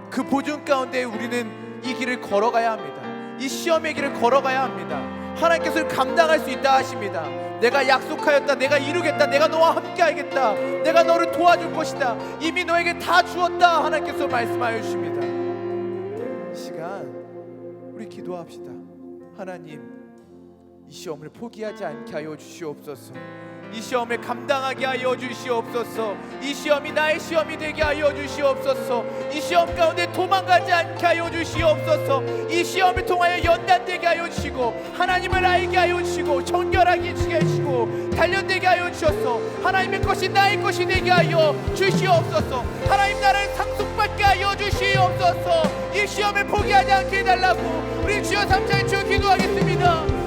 그 보증 가운데 우리는 이 길을 걸어가야 합니다. 이 시험의 길을 걸어가야 합니다. 하나님께서 감당할 수 있다 하십니다. 내가 약속하였다, 내가 이루겠다, 내가 너와 함께 하겠다, 내가 너를 도와줄 것이다, 이미 너에게 다 주었다, 하나님께서 말씀하여 주십니다. 이 시간 우리 기도합시다. 하나님, 이 시험을 포기하지 않게 하여 주시옵소서. 이 시험을 감당하게 하여 주시옵소서. 이 시험이 나의 시험이 되게 하여 주시옵소서. 이 시험 가운데 도망가지 않게 하여 주시옵소서. 이 시험을 통하여 연단되게 하여 주시고 하나님을 알게 하여 주시고 정결하게 하시고 단련되게 하여 주셔서 하나님의 것이 나의 것이 되게 하여 주시옵소서. 하나님 나라를 상속받게 하여 주시옵소서. 이 시험을 포기하지 않게 해달라고 우리 주여 삼창에 주여 기도하겠습니다.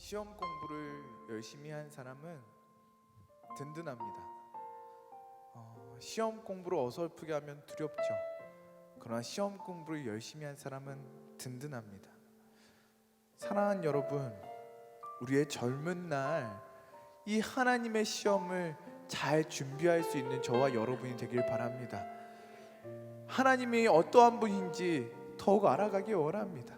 시험 공부를 열심히 한 사람은 든든합니다. 시험 공부를 어설프게 하면 두렵죠. 그러나 시험 공부를 열심히 한 사람은 든든합니다. 사랑하는 여러분, 우리의 젊은 날 이 하나님의 시험을 잘 준비할 수 있는 저와 여러분이 되길 바랍니다. 하나님이 어떠한 분인지 더욱 알아가기 원합니다.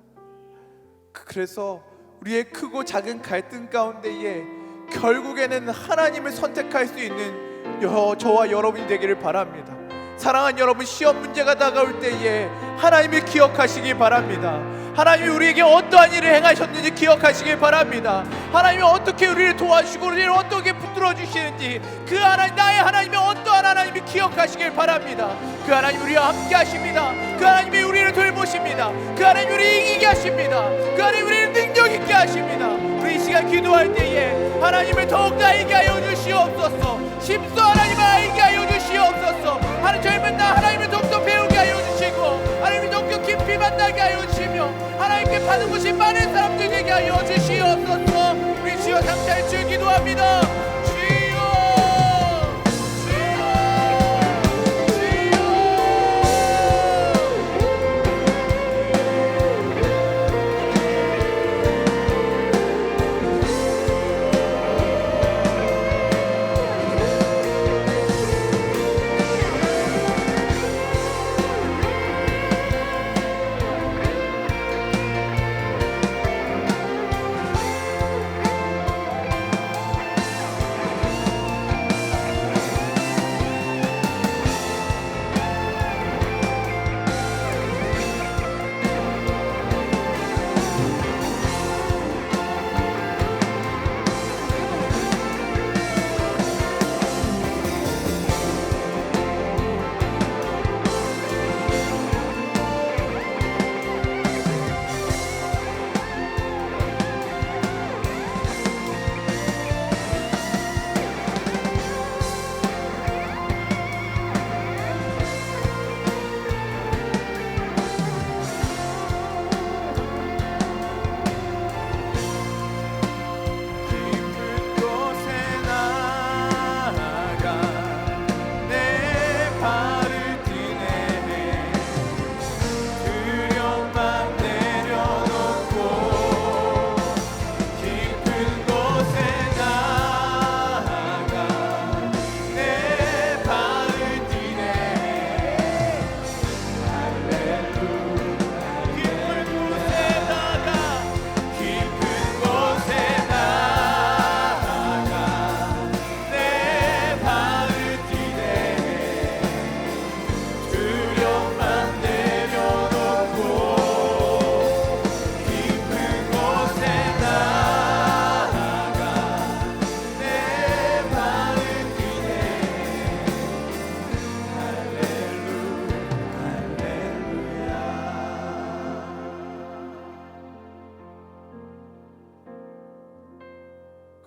그래서 우리의 크고 작은 갈등 가운데에 결국에는 하나님을 선택할 수 있는 저와 여러분이 되기를 바랍니다. 사랑하는 여러분, 시험 문제가 다가올 때에 하나님을 기억하시기 바랍니다. 하나님이 우리에게 어떠한 일을 행하셨는지 기억하시길 바랍니다. 하나님이 어떻게 우리를 도와주시고 우리를 어떻게 붙들어 주시는지 그 하나님, 나의 하나님이 어떠한 하나님이 기억하시길 바랍니다. 그 하나님 우리와 함께 하십니다. 그 하나님이 우리를 돌보십니다. 그 하나님 우리를 이기게 하십니다. 그 하나님 우리를 능력 능력 있게 하십니다. 우리 이 시간 기도할 때에 하나님을 더욱더 알게 하여 주시옵소서. 심소 하나님을 알게 하여 주시옵소서. 하나님 젊은 나 하나님을 더욱더 배우게 하여 주시고 하나님을 더욱더 깊이 만나게 하여 주시며 하나님께 받은 것이 많은 사람들 되게 하여 주시옵소서. 우리 주여 삼차의 주 기도합니다.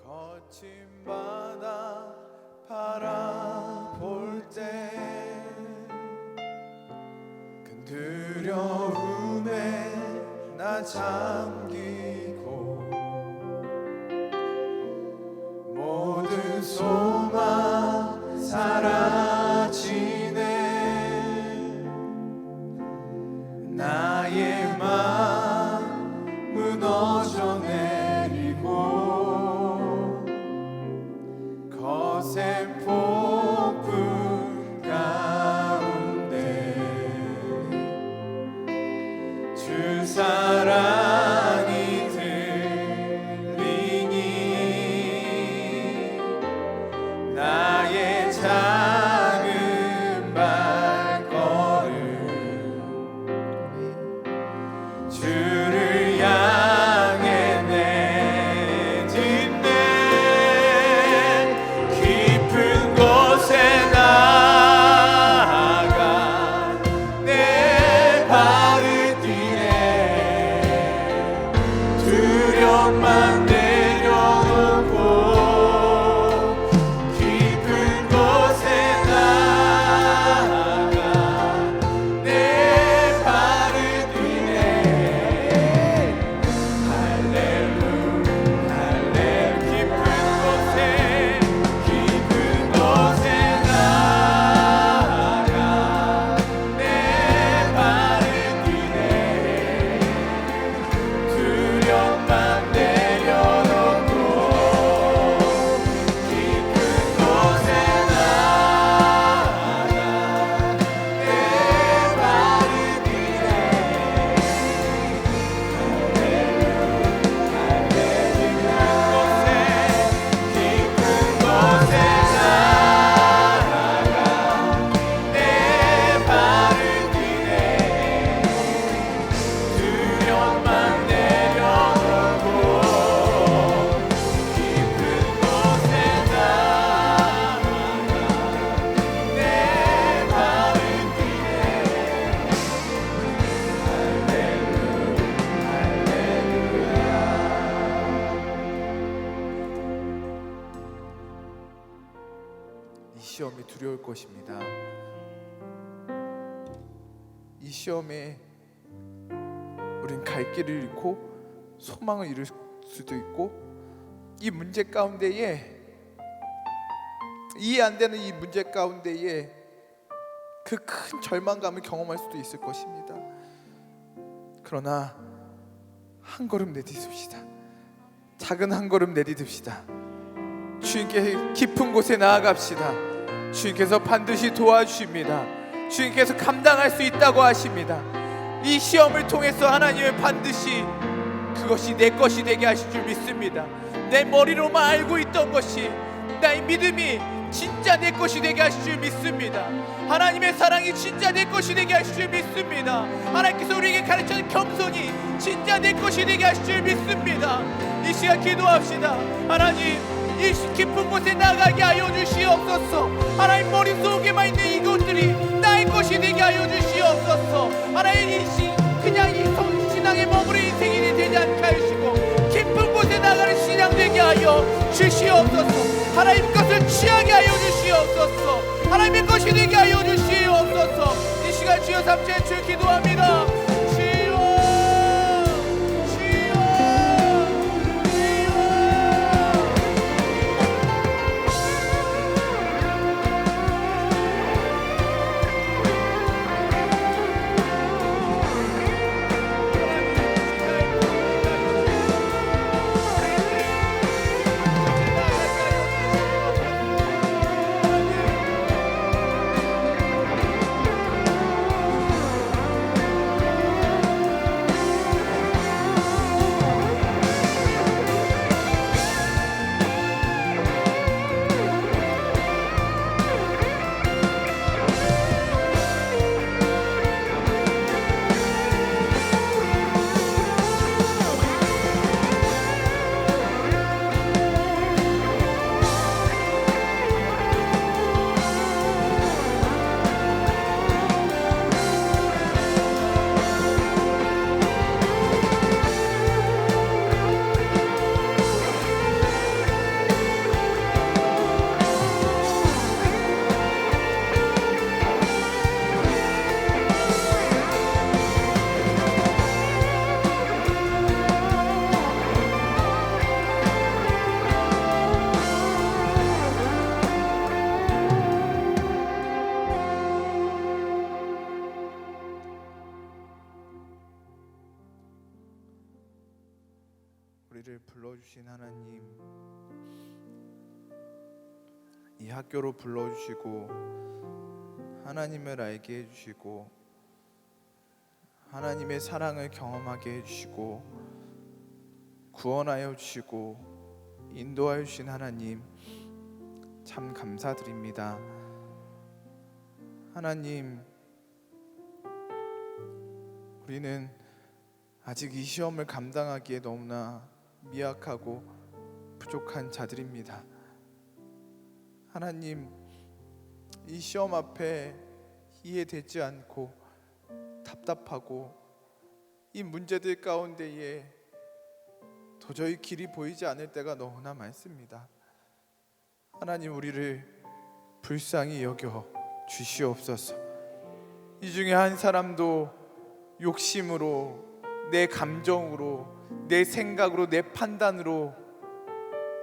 거친 바다 바라볼 때 큰 두려움에 나 잠기고 모든 소망 사라지네. 나의 마음 무너져 내리고 거센 폭풍 가운데 주 사랑이 들리니 나의 작은 발걸음 주를 향해 내딛네. 깊은 곳에 나아가 내 발을 디네. 두려움만 내려놓고 깊은 곳에 나아가 내 발을 디네. 할렐루야 할렐루야. 깊은 곳에 나아가 내 발을 디네. 두려움만 내려놓고 깊은 곳에 나아가 내 발을 디네. 깊은 곳에 나아가 내 발을 디네. 두려움만 내려놓고 깊은 곳에 나아가 내 발을 디네. 할렐루야 할렐루야. 시험이 두려울 것입니다. 이 시험에 우린 갈 길을 잃고 소망을 잃을 수도 있고, 이 문제 가운데에, 이해 안 되는 이 문제 가운데에 그 큰 절망감을 경험할 수도 있을 것입니다. 그러나 한 걸음 내딛읍시다. 작은 한 걸음 내딛읍시다. 주님께 깊은 곳에 나아갑시다. 주님께서 반드시 도와주십니다. 주님께서 감당할 수 있다고 하십니다. 이 시험을 통해서 하나님은 반드시 그것이 내 것이 되게 하실 줄 믿습니다. 내 머리로만 알고 있던 것이, 나의 믿음이 진짜 내 것이 되게 하실 줄 믿습니다. 하나님의 사랑이 진짜 내 것이 되게 하실 줄 믿습니다. 하나님께서 우리에게 가르쳐준 겸손이 진짜 내 것이 되게 하실 줄 믿습니다. 이 시간 기도합시다. 하나님, 이 깊은 곳에 나가게 하여 주시옵소서. 하나님, 머릿속에만 있는 이것들이 나의 것이 되게 하여 주시옵소서. 하나님, 그냥 이 신앙에 머무는 인생이 되지 않게 하시고 깊은 곳에 나가는 신앙 되게 하여 주시옵소서. 하나님 것을 취하게 하여 주시옵소서. 하나님의 것이 되게 하여 주시옵소서. 이 시간 주여 삼천의 주여 기도합니다. 주여, 주여, 주여. 우리를 불러주신 하나님, 이 학교로 불러주시고 하나님을 알게 해주시고 하나님의 사랑을 경험하게 해주시고 구원하여 주시고 인도하여 주신 하나님, 참 감사드립니다. 하나님, 우리는 아직 이 시험을 감당하기에 너무나 미약하고 부족한 자들입니다. 하나님, 이 시험 앞에 이해되지 않고 답답하고 이 문제들 가운데에 도저히 길이 보이지 않을 때가 너무나 많습니다. 하나님, 우리를 불쌍히 여겨 주시옵소서. 이 중에 한 사람도 욕심으로, 내 감정으로, 내 생각으로, 내 판단으로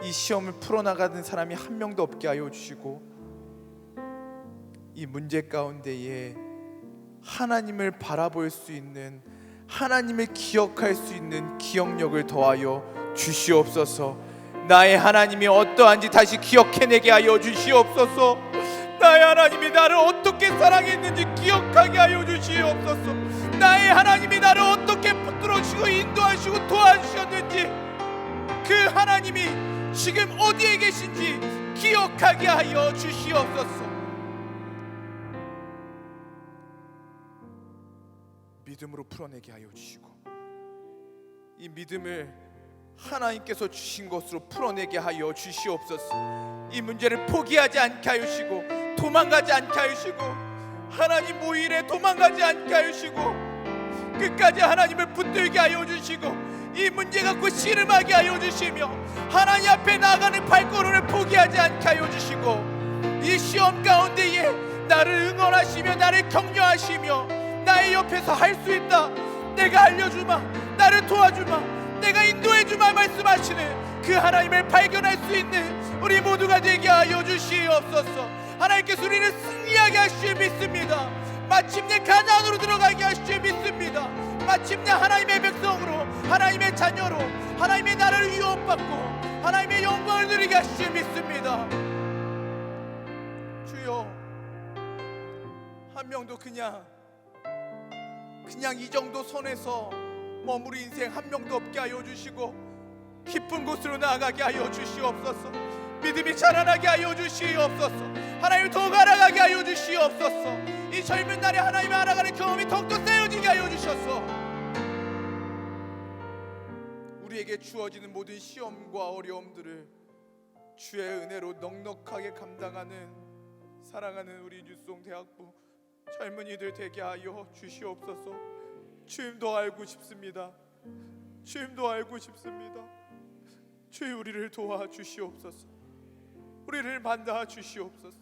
이 시험을 풀어나가는 사람이 한 명도 없게 하여 주시고, 이 문제 가운데에 하나님을 바라볼 수 있는, 하나님을 기억할 수 있는 기억력을 더하여 주시옵소서. 나의 하나님이 어떠한지 다시 기억해내게 하여 주시옵소서. 나의 하나님이 나를 어떻게 사랑했는지 기억하게 하여 주시옵소서. 나의 하나님이 나를 어떻게 붙들어주시고 인도하시고 도와주셨는지, 그 하나님이 지금 어디에 계신지 기억하게 하여 주시옵소서. 믿음으로 풀어내게 하여 주시고, 이 믿음을 하나님께서 주신 것으로 풀어내게 하여 주시옵소서. 이 문제를 포기하지 않게 하여 주시고, 도망가지 않게 하여 주시고, 하나님 모일에 도망가지 않게 하여 주시고, 끝까지 하나님을 붙들게 하여 주시고, 이 문제 갖고 씨름하게 하여 주시며, 하나님 앞에 나아가는 발걸음을 포기하지 않게 하여 주시고, 이 시험 가운데에 나를 응원하시며 나를 격려하시며 나의 옆에서 할 수 있다, 내가 알려주마, 나를 도와주마, 내가 인도해주마 말씀하시는 그 하나님을 발견할 수 있는 우리 모두가 되게 하여 주시옵소서. 하나님께서 우리를 승리하게 하시길 믿습니다. 마침내 가나안으로 들어가게 하시길 믿습니다. 마침내 하나님의 백성으로, 하나님의 자녀로, 하나님의 나라를 위협받고 하나님의 영광을 누리게 하시길 믿습니다. 주여, 한 명도 그냥 이 정도 선에서 머무르 인생 한 명도 없게 하여 주시고 깊은 곳으로 나아가게 하여 주시옵소서. 믿음이 자라나게 하여 주시옵소서. 하나님을 더욱 알아가게 하여 주시옵소서. 이 젊은 날에 하나님을 알아가는 경험이 더욱더 세워지게 하여 주셔서 우리에게 주어지는 모든 시험과 어려움들을 주의 은혜로 넉넉하게 감당하는 사랑하는 우리 뉴송대학부 젊은이들 되게 하여 주시옵소서. 주님도 알고 싶습니다. 주님도 알고 싶습니다. 주여, 우리를 도와주시옵소서. 우리를 만나 주시옵소서.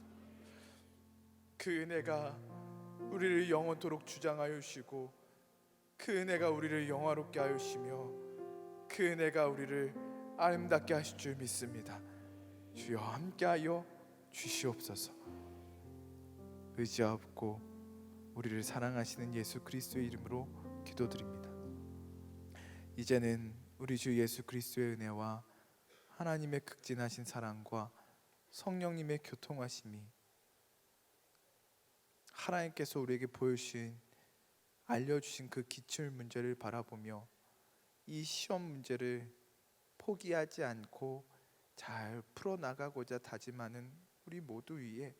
그 은혜가 우리를 영원토록 주장하여 주시고 그 은혜가 우리를 영화롭게 하여 주시며 그 은혜가 우리를 아름답게 하실 줄 믿습니다. 주여, 함께하여 주시옵소서. 의지하옵고 우리를 사랑하시는 예수 그리스도의 이름으로 기도드립니다. 이제는 우리 주 예수 그리스도의 은혜와 하나님의 극진하신 사랑과 성령님의 교통하심이 하나님께서 우리에게 보여주신, 알려주신 그 기출 문제를 바라보며 이 시험 문제를 포기하지 않고 잘 풀어나가고자 다짐하는 우리 모두 위에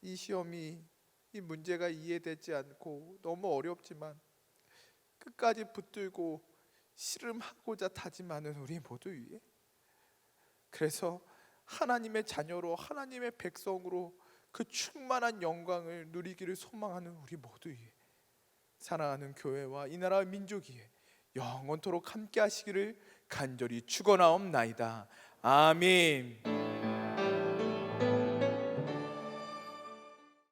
이 시험이, 이 문제가 이해되지 않고 너무 어렵지만 끝까지 붙들고 씨름하고자 다짐하는 우리 모두 위에, 그래서 하나님의 자녀로, 하나님의 백성으로 그 충만한 영광을 누리기를 소망하는 우리 모두 위에, 사랑하는 교회와 이 나라 민족 위에 영원토록 함께 하시기를 간절히 축원하옵나이다. 아멘.